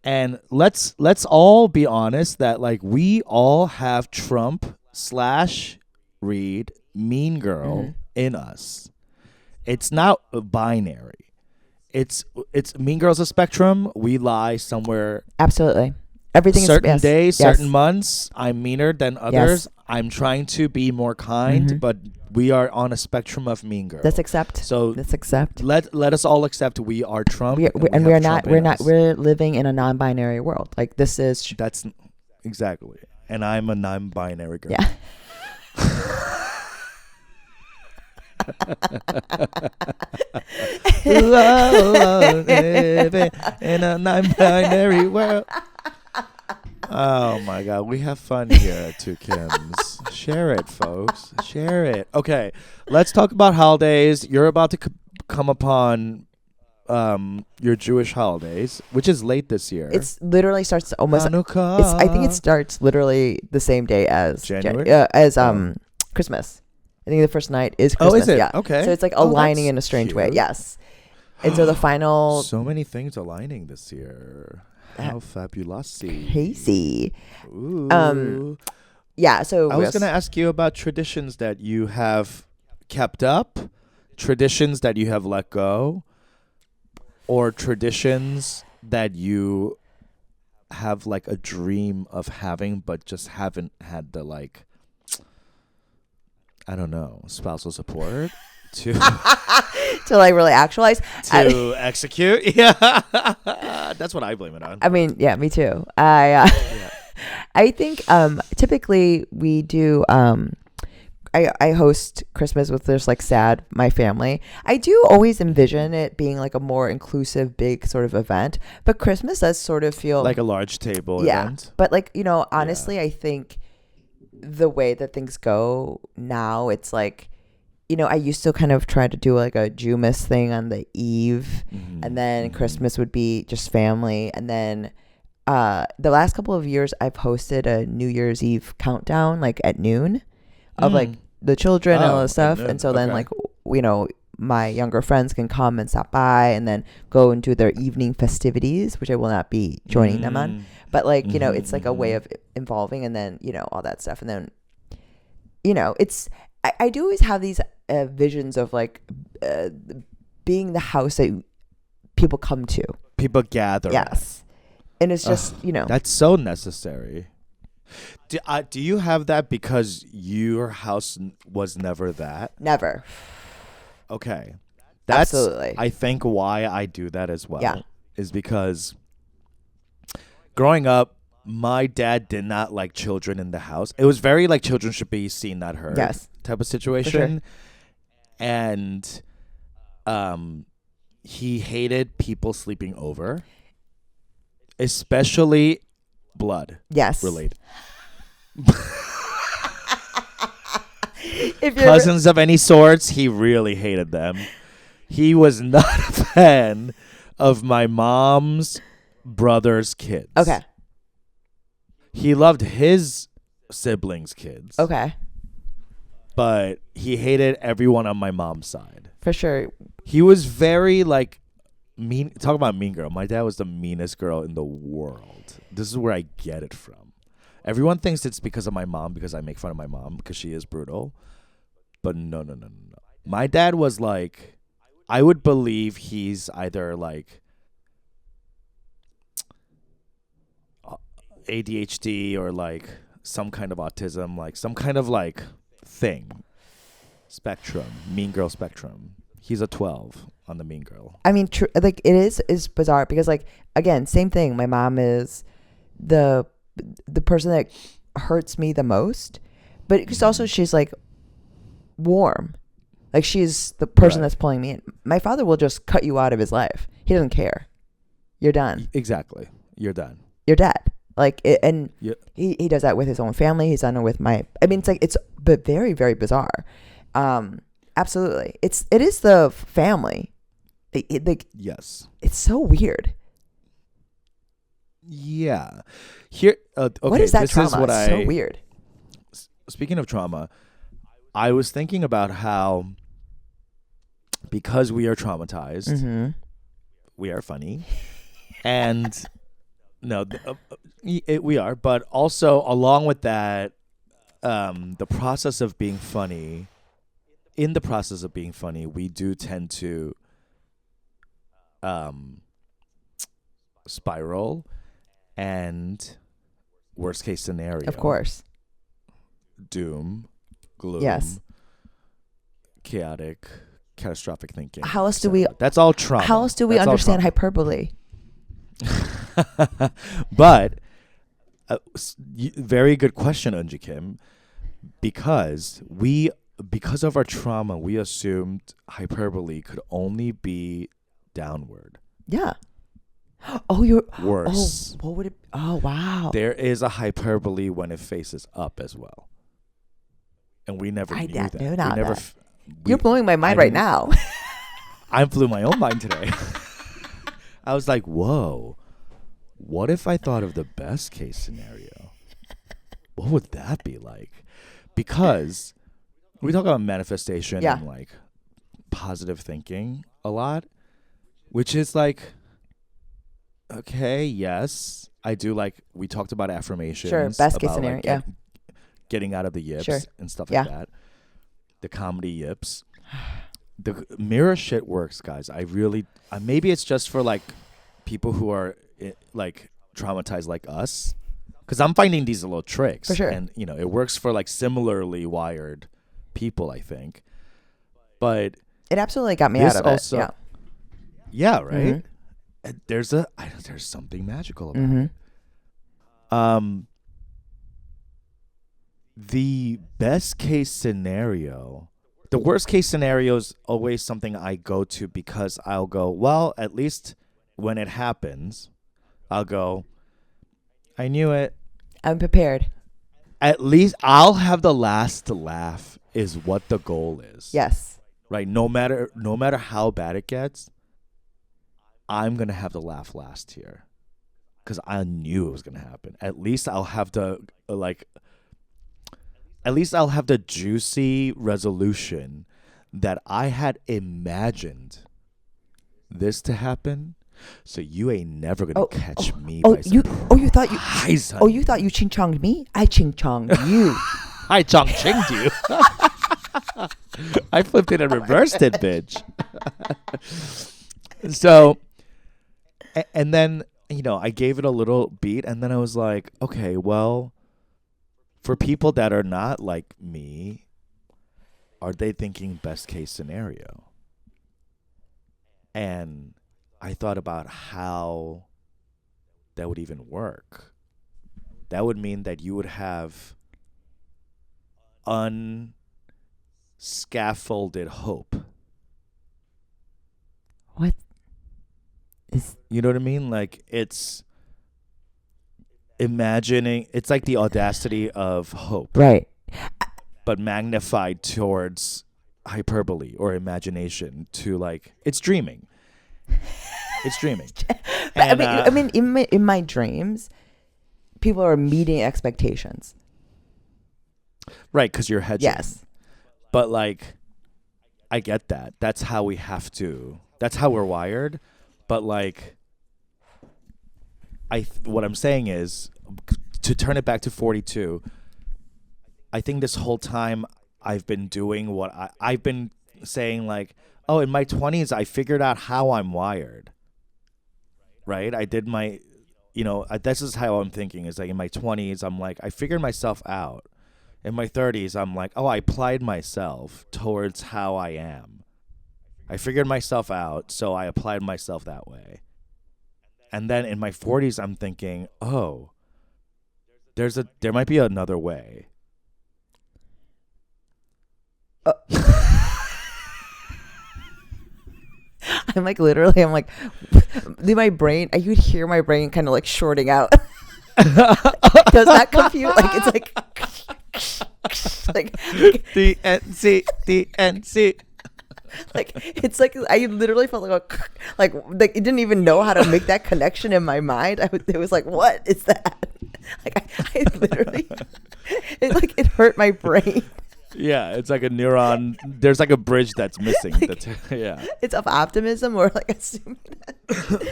And let's all be honest that like we all have Trump / Reed mean girl in us. It's not a binary. It's mean girls a spectrum. We lie somewhere Absolutely. everything certain is days, yes. certain months, I'm meaner than others. I'm trying to be more kind, but we are on a spectrum of mean girl. Let's accept. So let's accept. let us all accept we are Trump, And we are not. have Trump in We're not. us. We're living in a non-binary world. Like this is. That's exactly. And I'm a non-binary girl. Yeah. Living in a non-binary world. Oh my God, we have fun here at Two Kims. Share it, folks. Share it. Okay, let's talk about holidays. You're about to come upon your Jewish holidays, which is late this year. It's literally starts almost. Hanukkah. I think it starts literally the same day as January? Christmas. I think the first night is Christmas. Oh, is it? Yeah. Okay. So it's like Oh, aligning that's in a strange way. cute. Yes. And so the final So many things aligning this year. How fabulous. crazy. Ooh. Yeah. So I was going to ask you about traditions that you have kept up, traditions that you have let go, or traditions that you have like a dream of having but just haven't had the like, I don't know, spousal support to to like really actualize. to execute. Yeah. That's what I blame it on. I mean, yeah, me too. I think typically we do I host Christmas with just like my family. I do always envision it being like a more inclusive, big sort of event, but Christmas does sort of feel like a large table yeah. event. But like, honestly, I think the way that things go now, it's like, I used to kind of try to do like a Jumas thing on the eve, and then Christmas would be just family, and then the last couple of years I've hosted a New Year's Eve countdown like at noon of like the children and all this stuff, and so then like my younger friends can come and stop by and then go and do their evening festivities, which I will not be joining them on, but like it's like a way of involving, and then all that stuff, and then it's I do always have these visions of like being the house that people come to, people gather. Yes. And it's just, that's so necessary. Do you have that because your house was never that? Never. Okay. That's, absolutely. I think why I do that as well. Yeah. Is because growing up, my dad did not like children in the house. It was very like children should be seen, not heard. Yes. Type of situation. And he hated people sleeping over. Especially blood. Yes. Related. If Cousins of any sorts, he really hated them. He was not a fan of my mom's brother's kids. Okay. He loved his siblings' kids. Okay. But he hated everyone on my mom's side. For sure. He was very like mean. Talk about mean girl. My dad was the meanest girl in the world. This is where I get it from. Everyone thinks it's because of my mom, because I make fun of my mom because she is brutal. But no. My dad was like, I would believe he's either like ADHD or like some kind of autism, like some kind of like thing. Spectrum, mean girl spectrum. He's a 12 on the mean girl. I mean, like it is bizarre because like, again, same thing. My mom is the person that hurts me the most, but it's also she's like warm. Like she's the person that's pulling me in. My father will just cut you out of his life. He doesn't care. You're done. Exactly. You're done. You're dead. Like he does that with his own family. He's done it with my. I mean, it's but very, very bizarre. Absolutely, it is the family. Yes. It's so weird. Yeah. Here. Okay. What is that this trauma? Is what it's so weird. Speaking of trauma, I was thinking about how because we are traumatized, we are funny, and no, we are. But also along with that, the process of being funny. In the process of being funny, we do tend to spiral and worst case scenario. Of course. Doom, gloom, Yes. chaotic, catastrophic thinking. How else do we? That's all trauma. How else do we That's all understand trauma. hyperbole? But very good question, Eunji Kim, because of our trauma, we assumed hyperbole could only be downward. Yeah. Oh, you're Worse. Oh, what would it? Oh, wow. There is a hyperbole when it faces up as well, and we never I knew didn't that. know We that. never. You're blowing my mind right now. I blew my own mind today. I was like, "Whoa, what if I thought of the best case scenario? What would that be like?" Because we talk about manifestation Yeah. and like positive thinking a lot, which is like, okay, yes, I do like. We talked about affirmations. Sure, best case about, scenario, like, yeah. getting out of the yips Sure. and stuff Yeah. like that. The comedy yips. The mirror shit works, guys. Maybe it's just for like people who are like traumatized like us, because I'm finding these little tricks. For sure. And it works for like similarly wired people, I think. But It absolutely got me this out of also, it. yeah, right. Mhm. And there's something magical about Mm-hmm. it. The best case scenario, the worst case scenario is always something I go to because I'll go, well, at least when it happens, I'll go, I knew it. I'm prepared. At least I'll have the last laugh is what the goal is. Yes. Right? No matter how bad it gets, I'm going to have the laugh last here because I knew it was going to happen. At least I'll have the juicy resolution that I had imagined this to happen. So you ain't never gonna catch me. By you thought you surprise, you thought you ching chonged me? I ching chonged you. I chong chinged you. I flipped it and reversed it, bitch. So, and then I gave it a little beat, and then I was like, okay, well, for people that are not like me, are they thinking best case scenario? And I thought about how that would even work. That would mean that you would have unscaffolded hope. What is? You know what I mean? Like it's it's like the audacity of hope. Right. But magnified towards hyperbole or imagination to like it's dreaming. It's dreaming. But I mean, in my dreams, people are meeting expectations. Right, because you're hedging. Yes. But like, I get that. That's how we have to. That's how we're wired. But like, what I'm saying is, to turn it back to 42. I think this whole time I've been doing what I've been saying, like, oh, in my 20s I figured out how I'm wired. Right? I did my, this is how I'm thinking. Is like in my 20s I'm like I figured myself out. In my 30s I'm like, oh, I applied myself towards how I am. I figured myself out, so I applied myself that way. And then in my 40s I'm thinking, oh, there might be another way. I'm like my brain. I could hear my brain kind of like shorting out. Does that confuse? Like it's like DNC. like it's like I literally felt like it didn't even know how to make that connection in my mind. It was like, what is that? Like I literally, it hurt my brain. Yeah, it's like a neuron. There's like a bridge that's missing. Yeah. It's of optimism or like assuming that.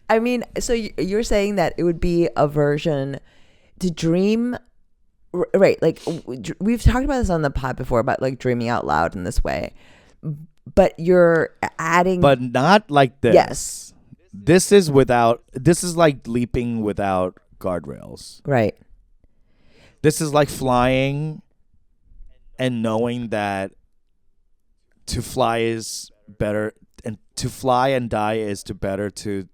I mean, so you're saying that it would be a version to dream, right? Like we've talked about this on the pod before about like dreaming out loud in this way, but you're adding, but not like this. Yes. This is like leaping without guardrails. Right. This is like flying and knowing that to fly is better, and to fly and die is to better to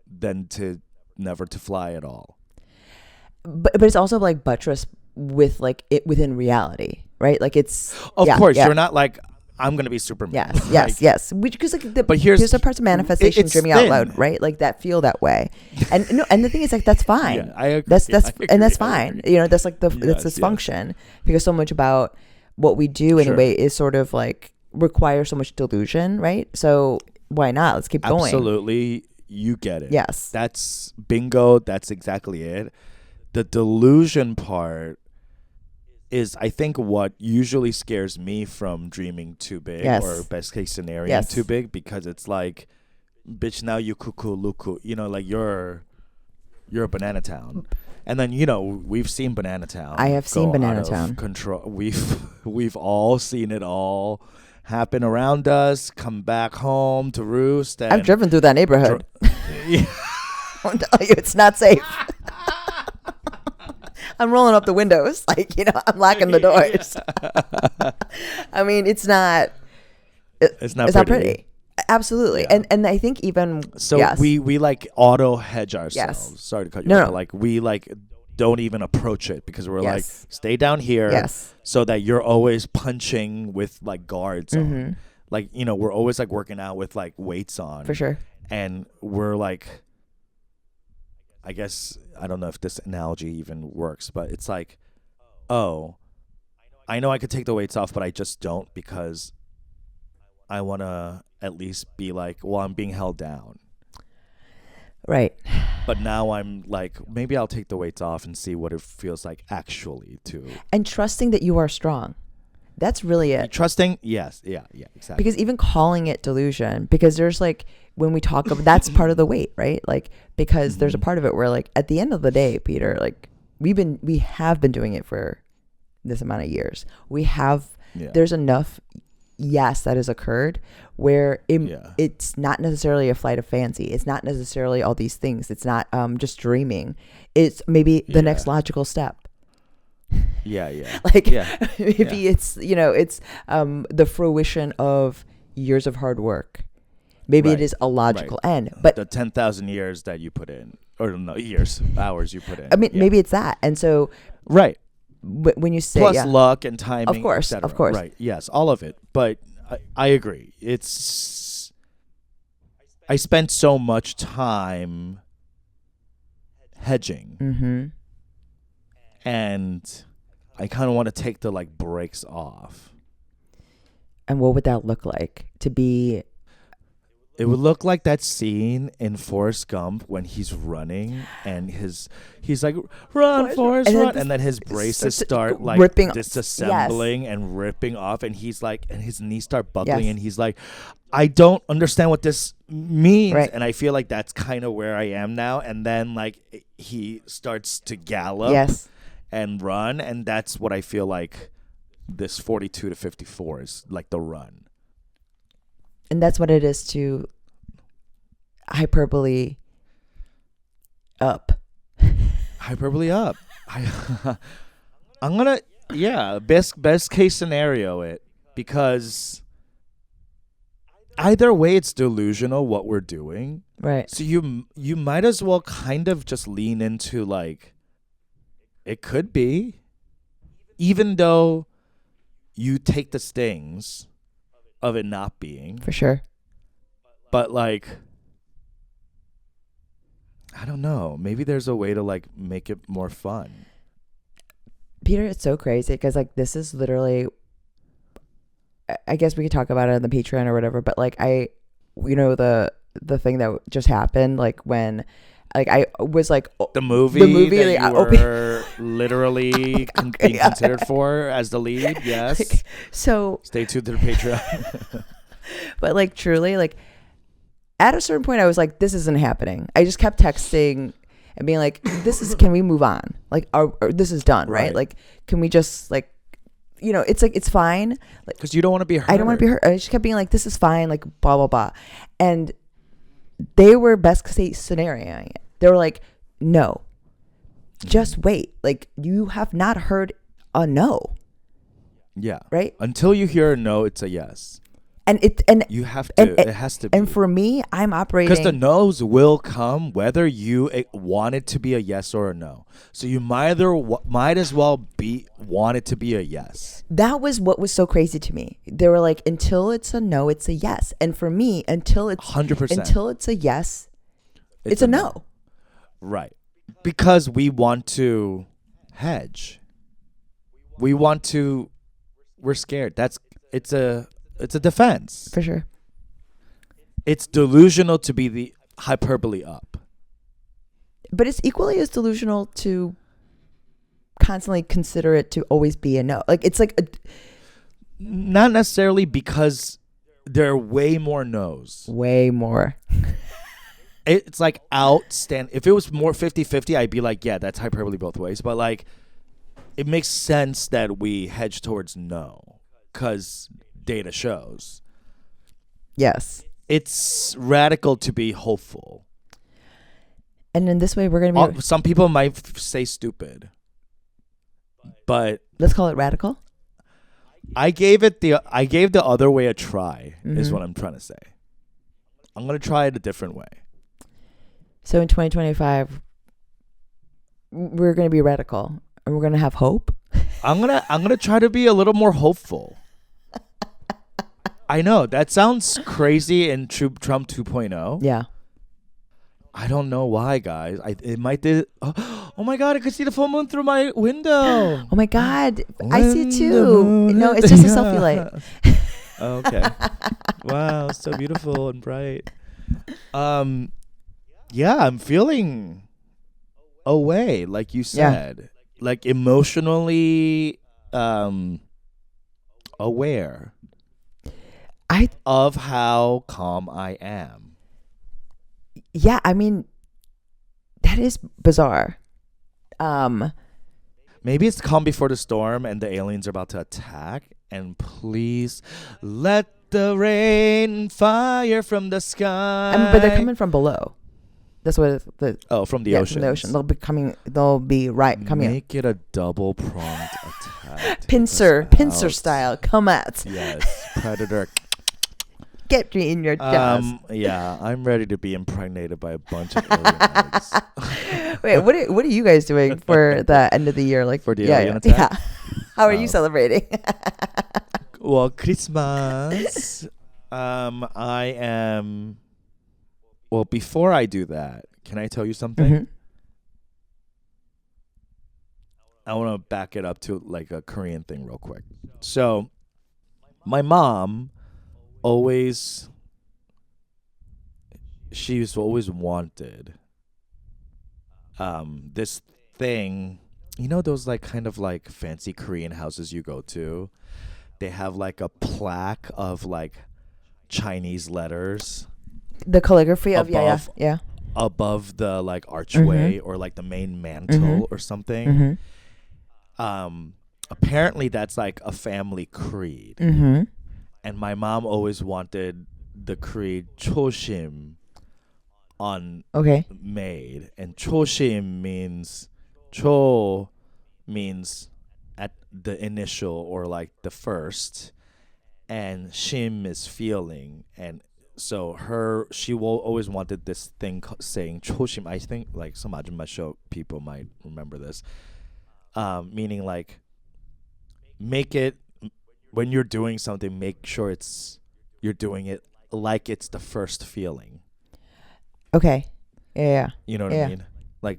than to never to fly at all. But it's also like buttress with like it within reality, right? Like it's Of course, you're not like, I'm gonna be Superman. Yes, Like, yes. Because like But here's the parts of manifestation, it's dreaming out thin. loud, right? Like that feel that way, and no, and the thing is like that's fine. Yeah, I agree. That's I agree, and that's I fine. agree. You know, that's like that's Yes, this yes. function, because so much about what we do anyway is sort of like requires so much delusion, right? So why not? Let's keep going. Absolutely, you get it. Yes. That's bingo. That's exactly it. The delusion part is, I think, what usually scares me from dreaming too big Yes. or best case scenario Yes. too big, because it's like, bitch, now you cuckoo luku, like you're a Banana Town. And then, we've seen Banana Town. I have seen go Banana out of Town. Control. We've all seen it all happen around us, come back home to roost. And I've driven through that neighborhood. Yeah. I'm telling you, it's not safe. I'm rolling up the windows, like, I'm locking the doors. I mean, it's not not pretty. Absolutely. Yeah. And I think even So yes. we like auto hedge ourselves. Yes. Sorry to cut you No, off. no. But like we like don't even approach it, because we're like, Yes. stay down here. Yes. So that you're always punching with like guards Mm-hmm. on. Like, we're always like working out with like weights on. For sure. And we're like, I guess, I don't know if this analogy even works, but it's like, oh, I know I could take the weights off, but I just don't, because I want to at least be like, well, I'm being held down. Right. But now I'm like, maybe I'll take the weights off and see what it feels like actually to. And trusting that you are strong. That's really it. Trusting, yes, yeah, exactly. Because even calling it delusion, because there's like, when we talk about, that's part of the weight, right? Like, because there's a part of it where like, at the end of the day, Peter, like we have been doing it for this amount of years. There's enough, yes, that has occurred where it's not necessarily a flight of fancy. It's not necessarily all these things. It's not just dreaming. It's maybe the next logical step. Yeah. Like Yeah. maybe it's it's the fruition of years of hard work. Maybe it is a logical end, but the 10,000 years that you put in, or no, hours you put in. I mean, maybe it's that. And so right. When you say Plus luck and timing, of course, et cetera. of course, right? Yes, all of it. But I agree. I spent so much time hedging. Mm-hmm. And I kind of want to take the like brakes off. And what would that look like to be? It would look like that scene in Forrest Gump when he's running and he's like, run, Forrest, run. And then his braces start like ripping, disassembling and ripping off. And he's like, and his knees start buckling. Yes. And he's like, I don't understand what this means. Right. And I feel like that's kind of where I am now. And then like he starts to gallop. Yes. And run, and that's what I feel like this 42 to 54 is, like the run. And that's what it is to hyperbole up. Hyperbole up. I'm gonna best case scenario it, because either way it's delusional what we're doing. Right. So you might as well kind of just lean into like, it could be, even though you take the stings of it not being. For sure. But like, I don't know. Maybe there's a way to like make it more fun. Peter, it's so crazy because like this is literally, I guess we could talk about it on the Patreon or whatever, but like the thing that just happened, like when like I was like the movie that like, you were literally being considered for as the lead. Yes. Like, so stay tuned to the Patreon. But like truly, like at a certain point, I was like, this isn't happening. I just kept texting and being like, can we move on? Like, or this is done, right? Like, can we just like, it's like, it's fine. Like, because you don't want to be hurt. I don't want to be hurt. I just kept being like, this is fine. Like, blah, blah, blah. And they were best case scenario. They were like, no. just wait. Like, you have not heard a no, Yeah. right? Until you hear a no, it's a yes. And You have to. and It has to be. and for me, I'm operating Because the no's will come whether you want it to be a yes or a no. So you might as well want it to be a yes. That was what was so crazy to me. They were like, until it's a no, it's a yes. And for me, until it's 100%. until it's a yes, it's a no. Right. Because we want to hedge. We're scared. It's a defense. For sure. It's delusional to be the hyperbole up. But it's equally as delusional to constantly consider it to always be a no. Like, it's like Not necessarily, because there are way more no's. way more. It's like outstanding. If it was more 50-50, I'd be like, yeah, that's hyperbole both ways. But like, it makes sense that we hedge towards no, because data shows. Yes. It's radical to be hopeful. And in this way, we're going to be... Some people might say stupid, but Let's call it radical. I gave the other way a try. Is Mhm. what I'm trying to say. I'm gonna try it a different way. So in 2025, we're going to be radical. And we're going to have hope. I'm gonna try to be a little more hopeful. I know that sounds crazy in Trump 2.0. Yeah. I don't know why, guys. It might did. Oh my God! I could see the full moon through my window. Oh my God. I see it too. No, it's just a selfie light. Okay. Wow, so beautiful and bright. Yeah, I'm feeling away, like you said, like emotionally aware of how calm I am. Yeah, I mean, that is bizarre. Maybe it's calm before the storm and the aliens are about to attack. And please let the rain and fire from the sky. But they're coming from below. That's what from the ocean. From the ocean. They'll be coming. Make it a double pronged attack. Pincer style. Come at. Yes, predator. Get me in your chest. Yeah, I'm ready to be impregnated by a bunch of alien eggs. Wait, what are you guys doing for the end of the year? Like, for the alien attack? Yeah. How are you celebrating? Well, Christmas. I am. Well, before I do that, can I tell you something? Mm-hmm. I want to back it up to like a Korean thing real quick. So, my mom she's always wanted this thing, you know, those like kind of like fancy Korean houses you go to, they have like a plaque of like Chinese letters, The calligraphy of above above the like archway or like the main mantle or something. Apparently that's like a family creed. And my mom always wanted the creed Choshim made. And Choshim means at the initial or like the first, and Shim is feeling. And so she will always wanted this thing saying Choshim. I think like some Ajumma show people might remember this. Meaning like make it, when you're doing something, make sure you're doing it like it's the first feeling. Okay. Yeah. You know what I mean? Like,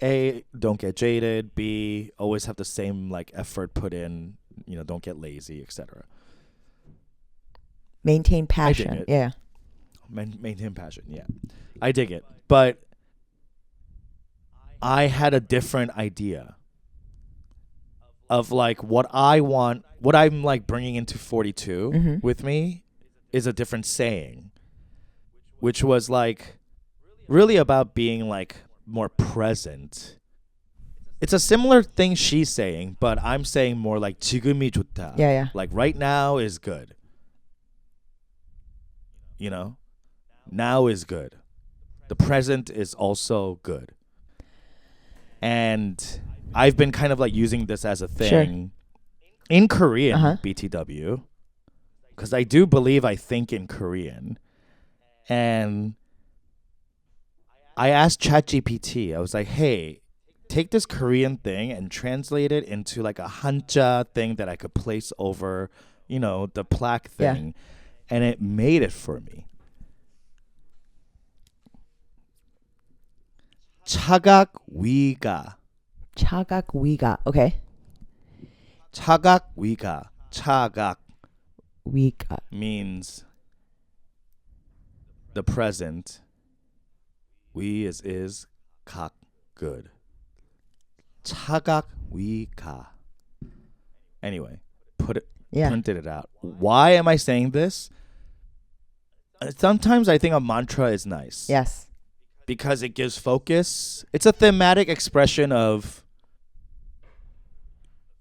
A, don't get jaded. B, always have the same like effort put in. You know, don't get lazy, etc. Maintain passion. I dig it. Yeah. Maintain passion. Yeah, I dig it. But I had a different idea of like what I want, what I'm like bringing into 42 with me is a different saying, which was like really about being like more present. It's a similar thing she's saying, but I'm saying more like 지금이 좋다. Yeah. Like right now is good. You know? Now is good. The present is also good. And I've been kind of like using this as a thing Sure. in Korean, Uh-huh. BTW, because I do believe I think in Korean. And I asked ChatGPT, I was like, hey, take this Korean thing and translate it into like a Hanja thing that I could place over, the plaque Yeah. thing. And it made it for me. 차각 위가. Chagak wiga. Okay. 차각 위가. 차각 Wiga. means the present. 위 is 각, good. 차각 위가. Anyway, Yeah. printed it out. Why am I saying this? Sometimes I think a mantra is nice. Yes. Because it gives focus. It's a thematic expression of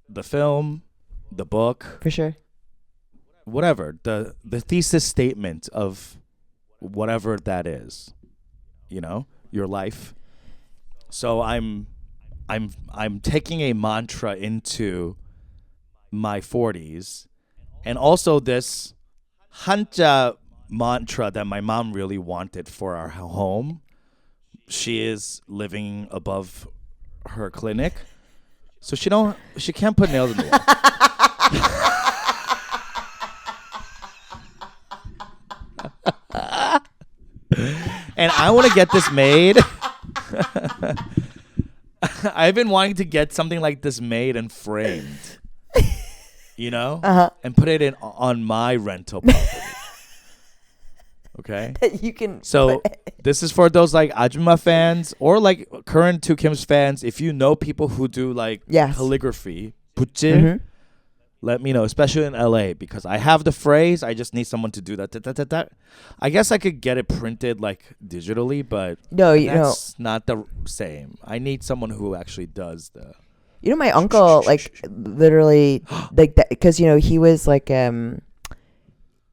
the film, the book, For sure. whatever, the thesis statement of whatever that is, your life. So I'm taking a mantra into my 40s, and also this Hanja mantra that my mom really wanted for our home. She is living above her clinic, so she can't put nails in the wall. And I want to get this made. I've been wanting to get something like this made and framed, and put it in on my rental property. Okay. You can. So this is for those like Ajuma fans or like current Two Kims fans. If you know people who do like Yes. calligraphy, 붓질, let me know, especially in LA, because I have the phrase. I just need someone to do that. I guess I could get it printed like digitally, but No, that's not the same. I need someone who actually does the. my uncle like literally like that because he was like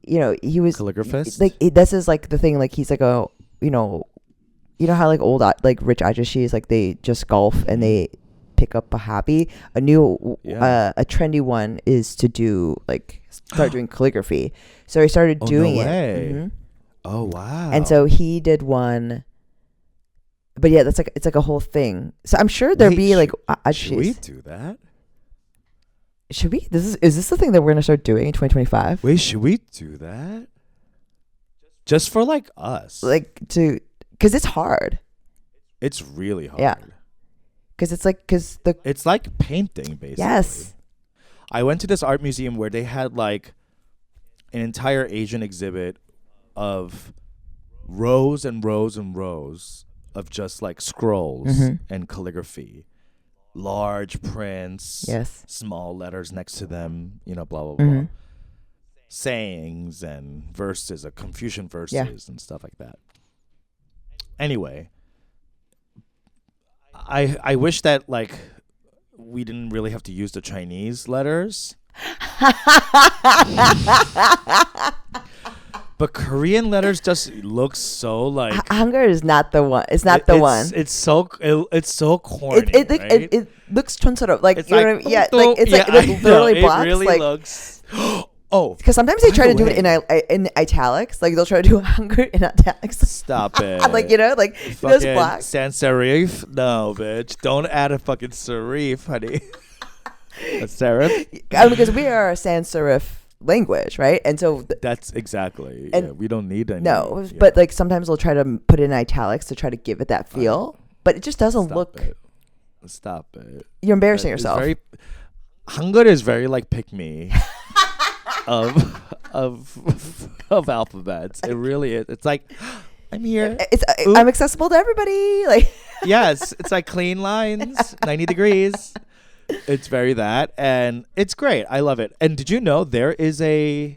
he was Calligraphist? like this is like the thing, like he's like a how like old like rich ajashis, like they just golf and they pick up a hobby. A new Yeah. a trendy one is to do like start doing calligraphy. So he started Oh, doing no it. way. Mhm. Oh wow! And so he did one. But yeah, that's like it's like a whole thing. So I'm sure there'd Wait, be like should we ajashis. do that? Should we? Is this the thing that we're gonna start doing in 2025? Wait, should we do that? Just for like us? Like because it's hard. It's really hard. Yeah. Because it's like the It's like painting, basically. yes. I went to this art museum where they had like an entire Asian exhibit of rows and rows and rows of just like scrolls Mhm. and calligraphy, large prints, Yes. small letters next to them, blah blah blah, Mhm. sayings and verses, Confucian verses and stuff like that. Anyway, I wish that like we didn't really have to use the Chinese letters. But Korean letters just look so like Hunger is not the one. It's not the one. It's so corny. right? It looks 촌스러워. Like It's you know like, what I mean? Yeah, like it's like I know, literally blocks. It really like looks. Oh, because sometimes they by try the to do it in italics. Like they'll try to do hunger in italics. stop it! Like like those Fucking blocks. sans serif? No, bitch. Don't add a fucking serif, honey. A serif? Because we are a sans serif language, right? And so That's exactly. And yeah, we don't need any. no, yeah. but like sometimes they'll try to put it in italics to try to give it that feel, but it just doesn't Stop look. it. Stop it. You're embarrassing That is yourself. Hangul is very like pick me of alphabets. It really is. It's like I'm here. It's Oop. I'm accessible to everybody. Like Yes, it's like clean lines, 90 degrees. It's very that, and it's great. I love it. And did you know there is a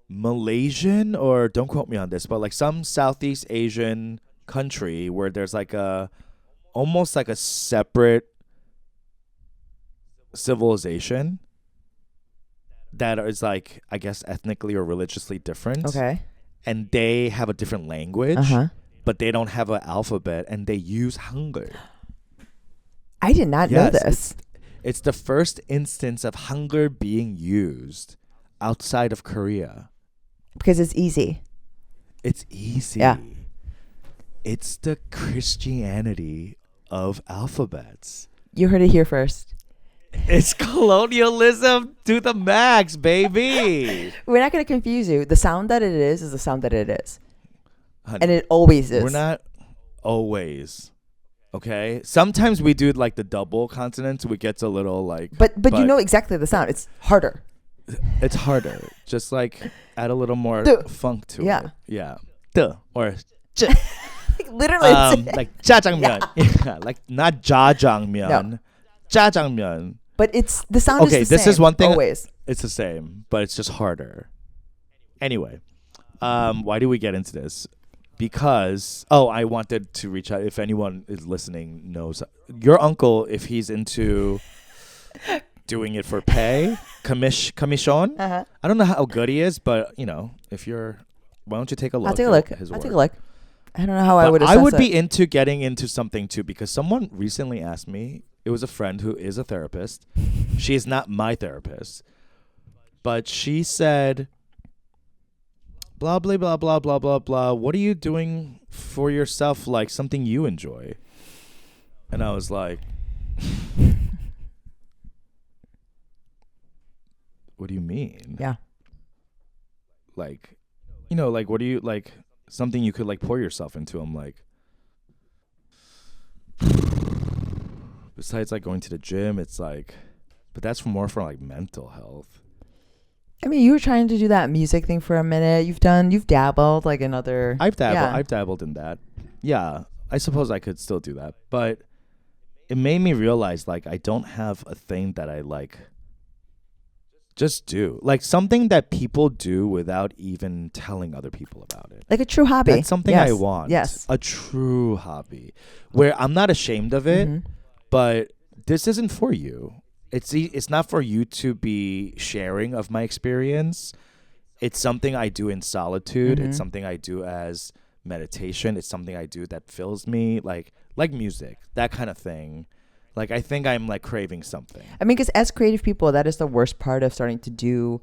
Malaysian, or don't quote me on this, but like some Southeast Asian country where there's like almost like a separate civilization that is like, I guess, ethnically or religiously different. okay, And they have a different language, uh huh. but they don't have an alphabet, and they use Hangul. I did not know Yes, this. it's the first instance of Hangul being used outside of Korea. Because it's easy. It's easy. Yeah. It's the Christianity of alphabets. You heard it here first. It's colonialism to the max, baby. We're not going to confuse you. The sound that it is the sound that it is. Honey, And it always is. we're not always. Okay? Sometimes we do like the double consonants. We get a little like. But you know exactly the sound. It's harder. It's harder. Just like add a little more Duh. funk to Yeah. it. Yeah. Duh. Or Literally. it's- like jjajangmyeon. Yeah. Like not jjajangmyeon. No. Jjajangmyeon. but it's the sound Okay, is the this same. is one thing- Always. It's the same, but it's just harder. Anyway, why do we get into this? Because I wanted to reach out. If anyone is listening knows your uncle, if he's into doing it for pay, commission. Uh-huh. I don't know how good he is, but if you're, why don't you take a look? I'll take a look. at his I'll work? take a look. I don't know how I But would I assess would it. be into getting into something too, because someone recently asked me. It was a friend who is a therapist. She is not my therapist, but she said, blah, blah, blah, blah, blah, blah, blah. What are you doing for yourself, like something you enjoy? And I was like, what do you mean? Yeah. Like, like, what do you, like, something you could, like, pour yourself into? I'm like, besides, like, going to the gym, it's like, but that's more for, like, mental health. I mean, you were trying to do that music thing for a minute. You've dabbled like in other. I've dabbled. Yeah. I've dabbled in that. Yeah, I suppose I could still do that, but it made me realize, like, I don't have a thing that I like. Just do, like, something that people do without even telling other people about it. Like a true hobby. That's something Yes. I want. Yes. A true hobby where I'm not ashamed of it, Mhm. but this isn't for you. It's not for you to be sharing of my experience. It's something I do in solitude. Mhm. It's something I do as meditation. It's something I do that fills me, like music, that kind of thing. Like, I think I'm, like, craving something. I mean, because as creative people, that is the worst part of starting to do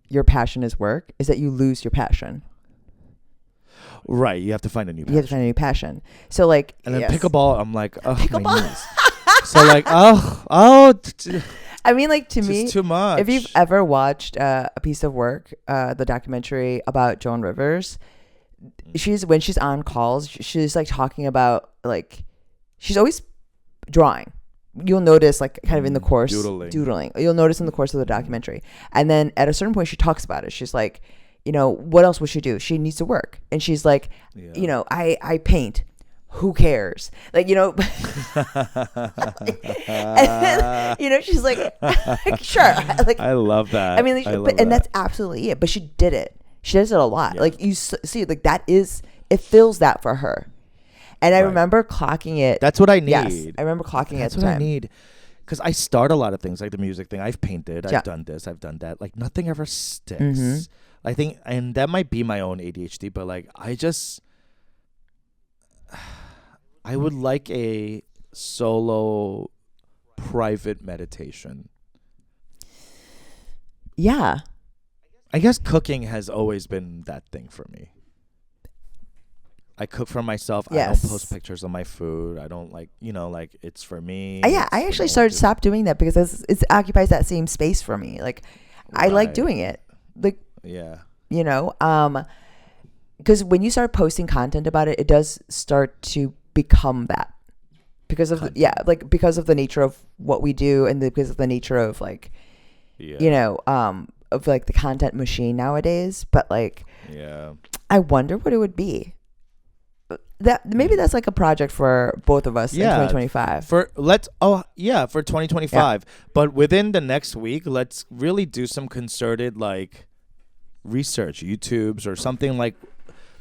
your passion as work, is that you lose your passion. Right. You have to find a new passion. You have to find a new passion. So like, And then yes. pickleball, I'm like, oh, my Pickleball. knees. So, like, I mean, like, to me, it's too much. if you've ever watched a piece of work, the documentary about Joan Rivers, when she's on calls, she's like talking about, like, she's always drawing. You'll notice, like, kind of in the course, doodling. You'll notice in the course of the documentary. And then at a certain point, she talks about it. She's like, what else would she do? She needs to work. And she's like, Yeah. I paint. Who cares? Like, and then, she's like, sure. Like, I love that. I mean, like, I love and that. that's absolutely it. But she did it. She does it a lot. Yeah. Like, you see, like, it fills that for her. And I Right. remember clocking it. That's what I need. Yes, I remember clocking it at That's the what I time. need. Because I start a lot of things, like the music thing. I've painted. Yeah. I've done this. I've done that. Like, nothing ever sticks. Mhm. I think, and that might be my own ADHD, but, like, I would like a solo private meditation. Yeah. I guess cooking has always been that thing for me. I cook for myself. I Yes. don't post pictures of my food. I don't like, like, it's for me. Yeah, I It's actually for no one stopped doing that because it occupies that same space for me. Like, I like Right. doing it. Like, Yeah. because when you start posting content about it, it does start to become that because of because of the nature of what we do and because of the nature of, like, Yeah. of, like, the content machine nowadays. But, like, Yeah. I wonder what it would be. That maybe that's like a project for both of us in 2025. For 2025. But within the next week, let's really do some concerted, like, research, YouTubes or something like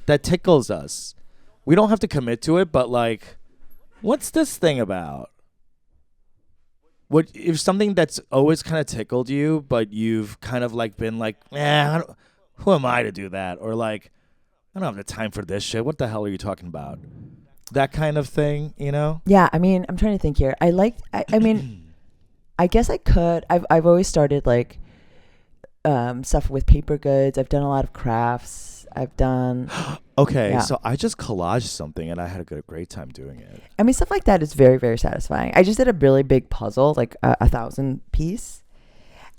that tickles us. We don't have to commit to it, but, like, what's this thing about? What if something that's always kind of tickled you, but you've kind of, like, been like, who am I to do that? Or, like, I don't have the time for this shit. What the hell are you talking about? that kind of thing, you know? Yeah, I mean, I'm trying to think here. I mean, I guess I could. I've always started like stuff with paper goods. I've done a lot of crafts. I've done. Okay, Yeah. so I just collaged something and I had a great time doing it. I mean, stuff like that is very, very satisfying. I just did a really big puzzle, like a 1,000 piece,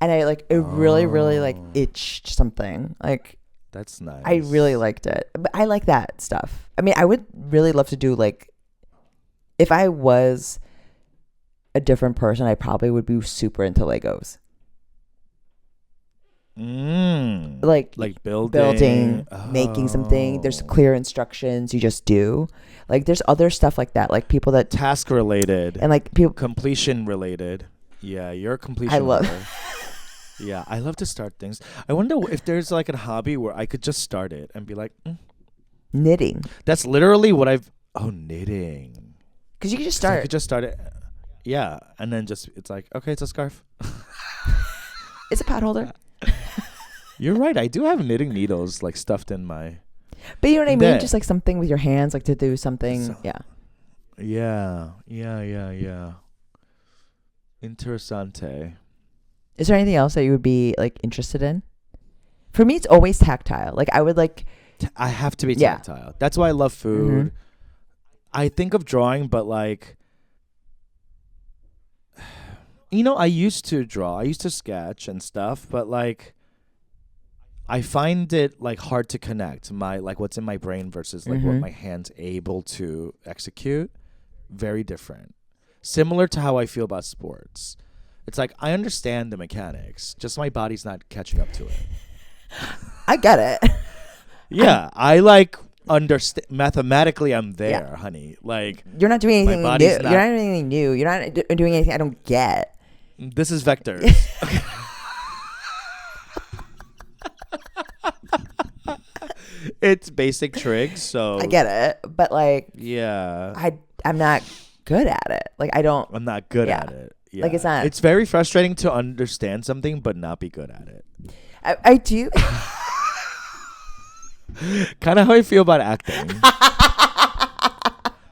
and I like it really, really like Oh. itched something. Like That's nice. I really liked it. But I like that stuff. I mean, I would really love to do like if I was a different person, I probably would be super into Legos. Like building, making something. There's Oh. clear instructions. You just do. Like there's other stuff like that. Like people that Task related and like people. completion related. Yeah, you're a completion. I love. lover. Yeah, I love to start things. I wonder if there's like a hobby where I could just start it and be like, Knitting, that's literally what I've. Oh, knitting. because you can just 'Cause I start. could just start it. Yeah, and then just it's like, okay, it's a scarf. It's a pad holder, You're right. I do have knitting needles like stuffed in my. but you know what I mean. There. Just like something with your hands, like to do something. So- Yeah. Yeah. Interessante. Is there anything else that you would be like interested in? For me, it's always tactile. Like I would like. I have to be Yeah. tactile. That's why I love food. Mhm. I think of drawing, but like, I used to draw. I used to sketch and stuff, but like, I find it like hard to connect my like what's in my brain versus like what Mhm. my hands able to execute. Very different. Similar to how I feel about sports. It's like I understand the mechanics, just my body's not catching up to it. I get it. Yeah, I like understand mathematically. I'm there, Yeah. honey. Like You're not doing anything new. body's You're not- not doing anything new. You're not doing anything I don't get. this is vectors. It's basic trigs, so I get it, but like yeah. I'm not good at it. Like I don't. I'm not good Yeah. at it. Yeah. Like, it's not- It's very frustrating to understand something but not be good at it. I do. Kind of how I feel about acting.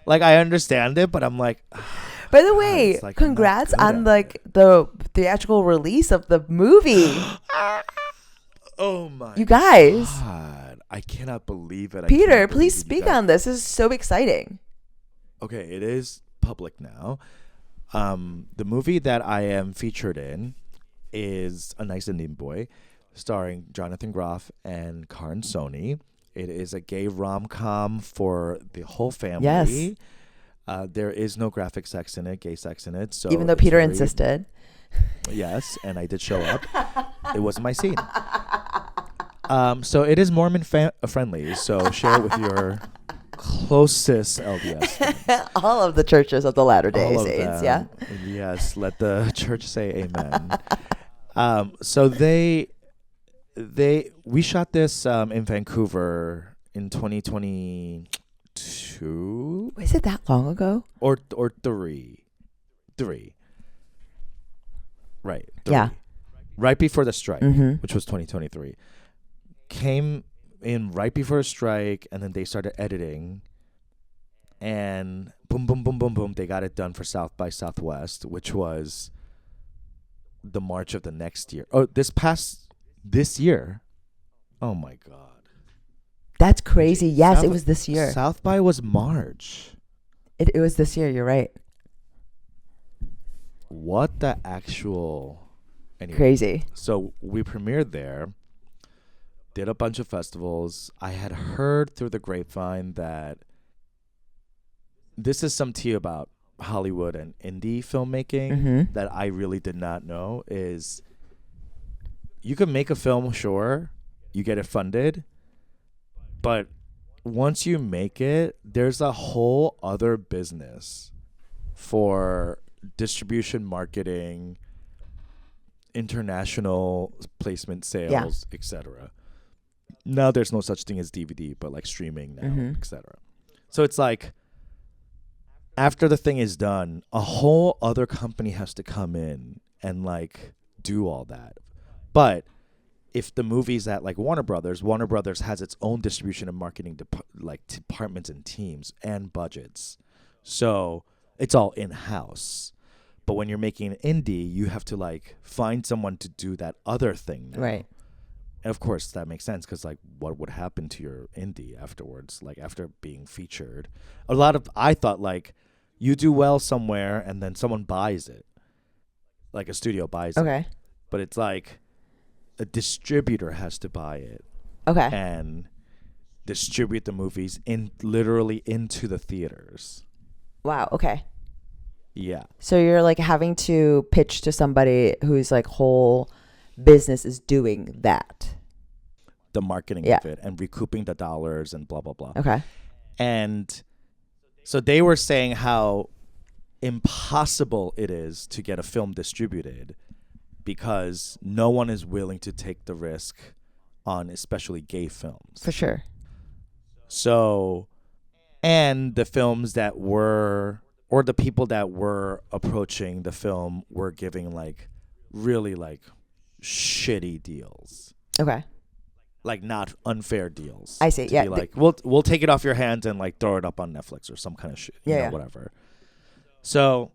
Like I understand it, but I'm like, By the way, it's like I'm not congrats good on at like the theatrical release of the movie. oh my You guys, God, I cannot believe it. I Peter, cannot please believe you speak guys- on this. This is so exciting. Okay, it is public now. The movie that I am featured in is A Nice Indian Boy, starring Jonathan Groff and Karan Soni. It is a gay rom-com for the whole family. Yes. There is no graphic sex in it, gay sex in it. So Even though it's Peter very- insisted. Yes, and I did show up. It wasn't my scene. So it is Mormon friendly. So share it with your closest LDS friends. All of the churches of the Latter-day All of Saints, them. yeah. Yes, let the church say amen. So we shot this in Vancouver in 2022 Was it that long ago? or three. Right. Yeah. Right before the strike, Mm-hmm. which was 2023. Came in right before a strike, and then they started editing. And boom, boom, boom, boom, boom, they got it done for South by Southwest, which was the March of the next year. Oh, this year. Oh my God. That's crazy. Yes, South- it was this year. South by was March. It was this year. You're right. What the actual. Anyway. Crazy. So we premiered there, did a bunch of festivals. I had heard through the grapevine that this is some tea about Hollywood and indie filmmaking Mm-hmm. that I really did not know is you can make a film, sure, you get it funded, but once you make it, there's a whole other business for distribution, marketing, international placement, sales, etc. Now there's no such thing as DVD, but like streaming now, Mhm. etc. So it's like after the thing is done, a whole other company has to come in and like do all that. But if the movie's at like Warner Brothers has its own distribution and marketing departments and teams and budgets. So it's all in-house. But when you're making an indie, you have to like find someone to do that other thing now. Right. And of course that makes sense, because like what would happen to your indie afterwards, like after being featured? I thought like you do well somewhere and then someone buys it, like a studio buys it. Okay. But it's like a distributor has to buy it Okay. and distribute the movies literally into the theaters. Wow. Okay. Yeah. So you're like having to pitch to somebody whose like whole business is doing that. The marketing Yeah. of it and recouping the dollars and blah, blah, blah. Okay. And so they were saying how impossible it is to get a film distributed because no one is willing to take the risk on especially gay films. For sure. So, and the films that were, or the people that were approaching the film were giving like really like shitty deals. Okay. Like not unfair deals. I see. To Yeah. be like, we'll take it off your hands and like throw it up on Netflix or some kind of shit. Yeah. Whatever. So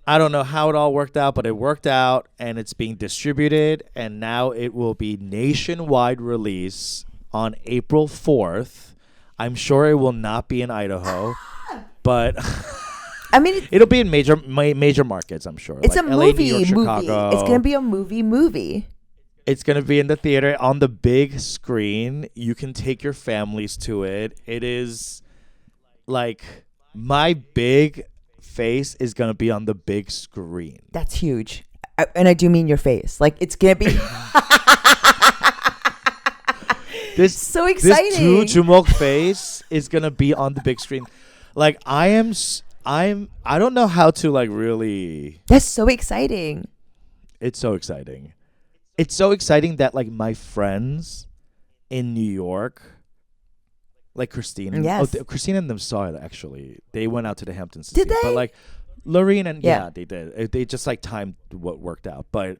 I don't know how it all worked out, but it worked out and it's being distributed, and now it will be nationwide release on April 4th. I'm sure it will not be in Idaho, but I mean, it'll be in major markets, I'm sure. it's like a LA, movie. New York, Chicago. It's gonna be a movie. It's going to be in the theater on the big screen. You can take your families to it. It is like my big face is going to be on the big screen. That's huge. And I do mean your face. Like it's gonna be This so exciting. This Jumok face is going to be on the big screen. Like I don't know how to like really. That's so exciting. It's so exciting. It's so exciting that like my friends in New York, like Christine, Yes. Christine and them saw it actually. They went out to the Hamptons. To Did see it. they? But like Lorene and Yeah. they did. They just like timed what worked out. But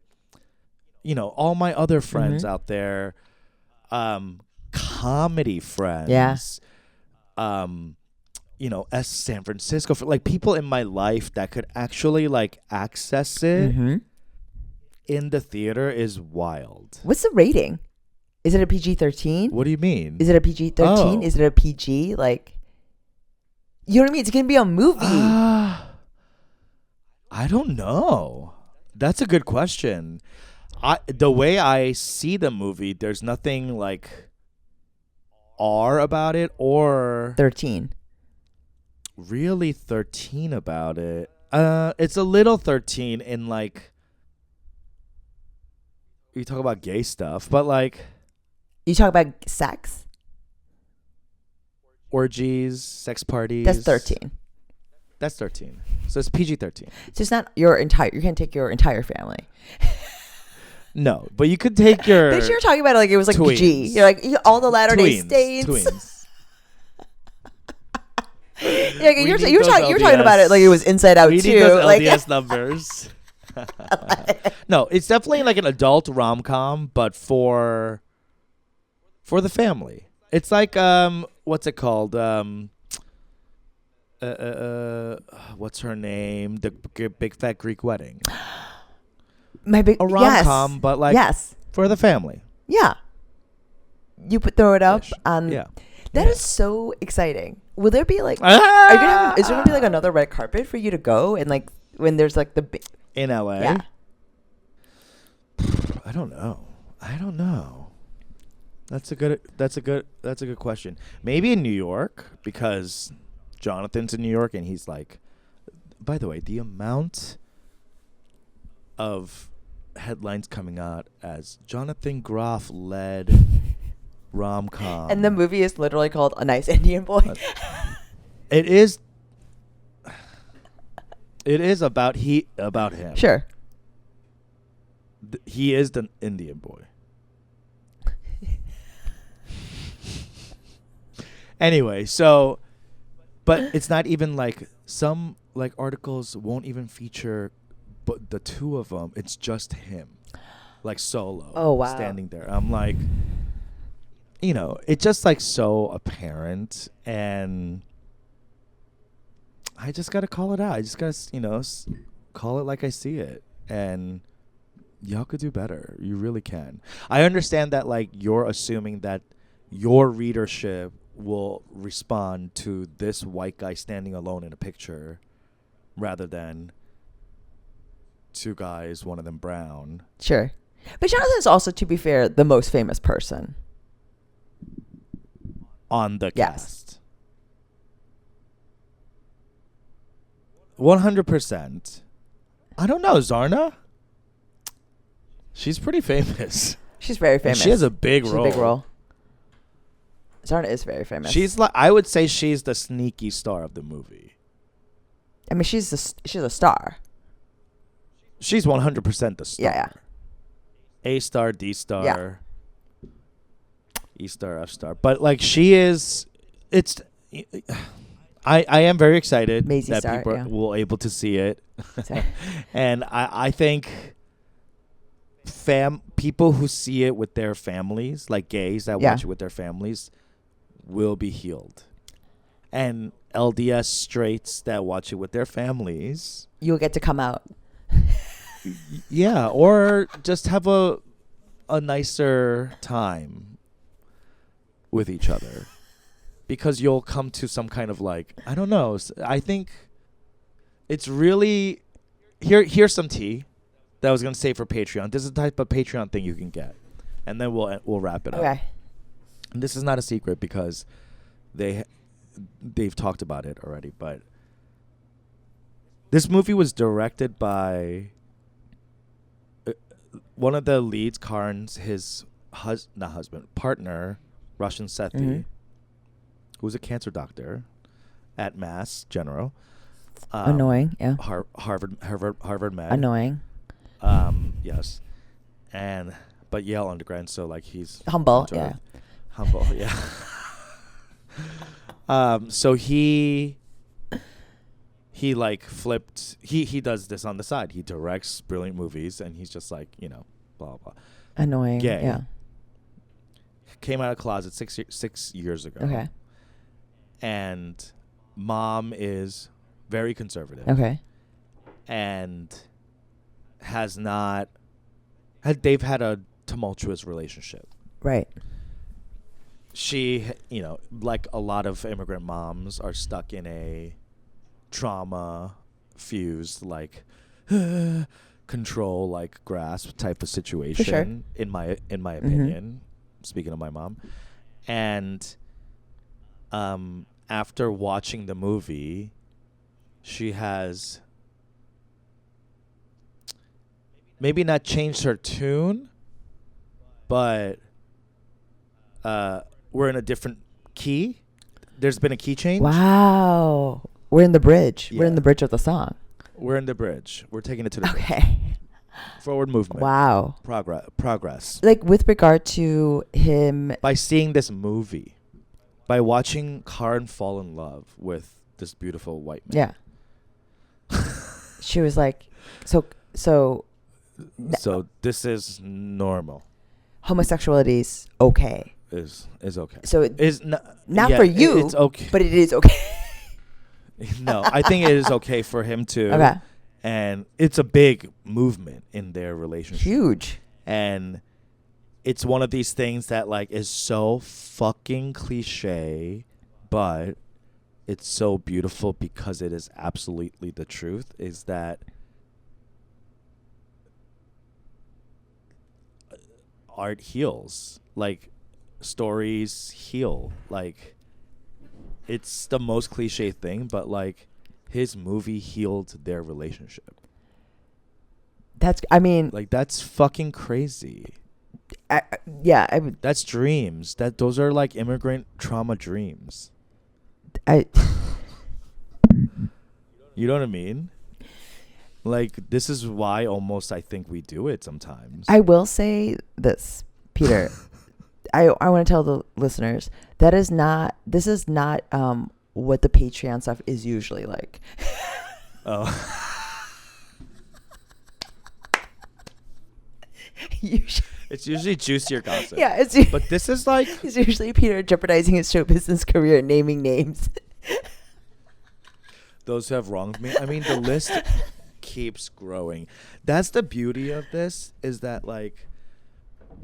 you know, all my other friends Mm-hmm. out there, comedy friends, you know, San Francisco, like people in my life that could actually like access it. Mm-hmm. In the theater is wild. What's the rating? Is it a PG-13? What do you mean? Is it a PG-13? Oh. Is it a PG? Like, you know what I mean? It's gonna be a movie. I don't know. That's a good question. The way I see the movie, there's nothing like R about it or 13. really 13 about it. It's a little 13 in like. You talk about gay stuff, but like You talk about sex? orgies, sex parties. That's 13. That's 13. So it's PG-13. So it's not your entire. You can't take your entire family. No, but you could take your But you're talking about it like it was like tweens. PG. You're like all the Latter-day Tweens. Saints. Tweens. Yeah, We you're need you're, those talking you're talking about LDS. it like it was Inside Out We too. need those Like LDS numbers. No, it's definitely like an adult rom-com, but for the family. It's like what's it called? What's her name? The Big Fat Greek Wedding. my big A rom-com, but like yes, for the family. yeah. You throw it up Ish. on. Yeah. That is so exciting. Will there be like? Are you gonna have, is there gonna be like another red carpet for you to go and like when there's like the big? In LA? Yeah. I don't know. That's a good question. Maybe in New York, because Jonathan's in New York and he's like, by the way, the amount of headlines coming out as Jonathan Groff led rom-com. And the movie is literally called A Nice Indian Boy. It is about him. Sure. He is the Indian boy. Anyway, so, but it's not even like some like articles won't even feature, but the two of them. It's just him. like solo. Oh, wow. Standing there. I'm like, you know, it's just like so apparent, and I just gotta call it out. I just gotta, you know, call it like I see it, and y'all could do better. You really can. I understand that, like, you're assuming that your readership will respond to this white guy standing alone in a picture rather than two guys, one of them brown. Sure. But Jonathan's also, to be fair, the most famous person. On the Yes. cast. 100%. I don't know, Zarna? She's pretty famous. She's very And famous. she has a big She's role. a big role. Zarna is very famous. She's like, I would say she's the sneaky star of the movie. I mean, she's a star. She's 100% the star. Yeah. A star, D star, E star, F star. But like she is, it's. I am very excited Maisie that star, people yeah. will able to see it, So- and I think people who see it with their families, like gays that Yeah. watch it with their families, will be healed, and LDS straights that watch it with their families. You'll get to come out. Yeah, or just have a nicer time with each other, because you'll come to some kind of like, I don't know. I think it's really here's some tea that I was gonna save for Patreon. This is the type of Patreon thing you can get, and then we'll wrap it up. Okay. And this is not a secret because they've talked about it already, but this movie was directed by one of the leads, Karn's, his partner, Russian Sethi, Mhm. who's a cancer doctor at Mass General. Annoying. Yeah. Harvard Med. Annoying. Yes. But Yale undergrad, so like he's Humble. down to Yeah. earth. Humble, yeah. So he like flipped. He does this on the side. He directs brilliant movies, and he's just like, you know, blah blah. Annoying. Gay. Yeah. Came out of the closet 6 years ago. Okay. And mom is very conservative. Okay. And they've had a tumultuous relationship. Right. She, you know, like a lot of immigrant moms, are stuck in a trauma-fused, like, control, like, grasp type of situation. sure. In my opinion, speaking of my mom. And after watching the movie, she has maybe not changed her tune, but we're in a different key. There's been a key change. Wow. We're in the bridge. We're in Yeah. the bridge of the song. We're in the bridge. We're taking it to the bridge. Okay. Forward movement. Wow. Progress. Like with regard to him. By seeing this movie, by watching Karn fall in love with this beautiful white man. Yeah. She was like, so So this is normal. homosexuality's okay. Is okay. So it, Is not for you, It's okay. but it is okay. No, I think it is okay for him to. Okay. And it's a big movement in their relationship. Huge. And it's one of these things that like is so fucking cliche, but it's so beautiful because it is absolutely the truth, is that art heals. Like, stories heal. Like, it's the most cliche thing, but like his movie healed their relationship. I mean, Like, that's fucking crazy. yeah, I would, That's dreams. Those are like immigrant trauma dreams. I, You know what I mean? Like, this is why almost I think we do it sometimes. I will say this, Peter. I want to tell the listeners this is not what the Patreon stuff is usually like. Oh. It's usually juicier gossip. Yeah, it's But this is like it's usually Peter jeopardizing his show business career, naming names. those who have wronged me. I mean, the list keeps growing. That's the beauty of this, is that like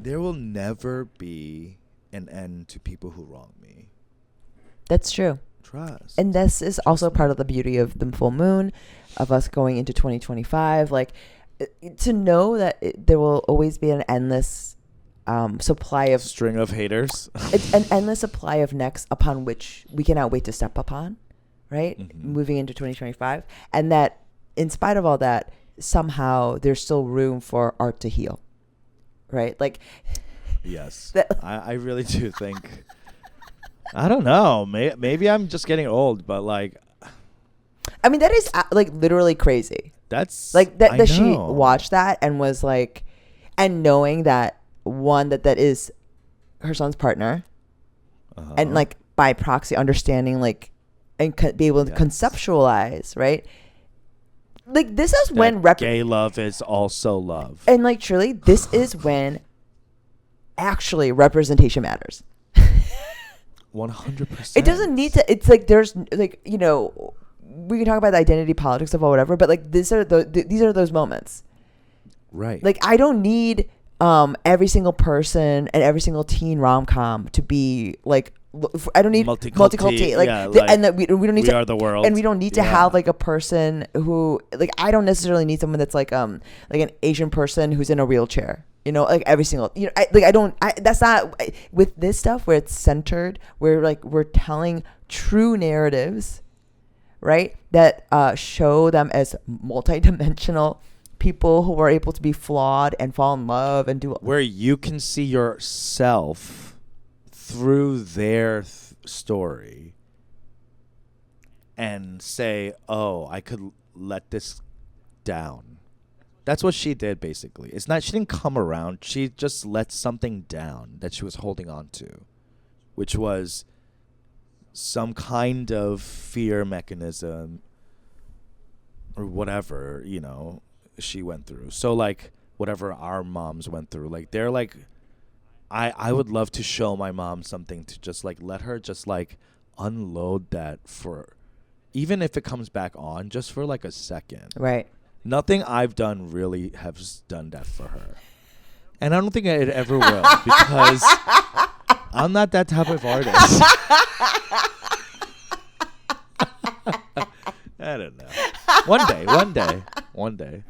there will never be an end to people who wrong me. That's true. Trust. And this is also part of the beauty of the full moon, of us going into 2025. Like, to know that there will always be an endless supply of string of haters. it's an endless supply of necks upon which we cannot wait to step upon, right? Mm-hmm. Moving into 2025. And that in spite of all that, somehow there's still room for art to heal, right? Like, Yes. I really do think, I don't know, maybe I'm just getting old, but like, I mean, that is like literally crazy. that's Like that I she know. watched that and was like, and knowing that that is her son's partner, Uh-huh. and like by proxy understanding, like, and be able to Yes. conceptualize, right? Like, this is That when gay love is also love. and like truly, this is when actually representation matters. 100%. It doesn't need to. It's like there's like, you know, we can talk about the identity politics of or whatever, but like these are those moments. Right. Like, I don't need every single person and every single teen rom-com to be like, I don't need multiculti, like, yeah, like, and that we don't need we to, are the world. and we don't need to Yeah. have like a person who, like, I don't necessarily need someone that's like an Asian person who's in a wheelchair, you know, like every single, you know, that's not with this stuff where it's centered, where like we're telling true narratives, right, that show them as multidimensional people who are able to be flawed and fall in love and do where you can see yourself through their story and say, oh, I could let this down. That's what she did, basically. It's not, she didn't come around. She just let something down that she was holding on to, which was some kind of fear mechanism or whatever, you know, she went through. So like whatever our moms went through, like they're like, I would love to show my mom something to just like let her just like unload that, for even if it comes back on just for like a second. right. Nothing I've done really has done that for her, and I don't think it ever will, because I'm not that type of artist. I don't know. One day.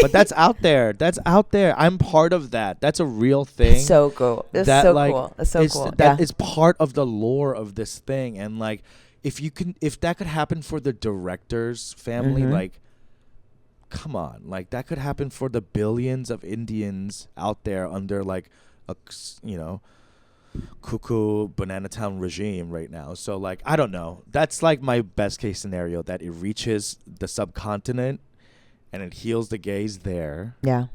But that's out there. I'm part of that. That's a real thing. It's so cool. It's That, so like, cool. It's so cool. That Yeah. is part of the lore of this thing. And like, if that could happen for the director's family, Mhm. like, come on, like that could happen for the billions of Indians out there under like a, you know, cuckoo banana town regime right now. So like, I don't know. That's like my best case scenario, that it reaches the subcontinent and it heals the gays there Yeah.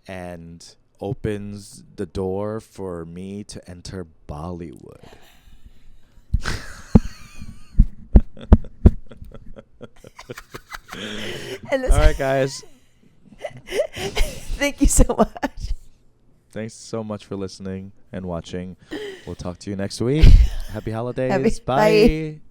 and opens the door for me to enter Bollywood. And All right, guys. Thank you so much. Thanks so much for listening and watching. We'll talk to you next week. Happy holidays. Bye. Bye.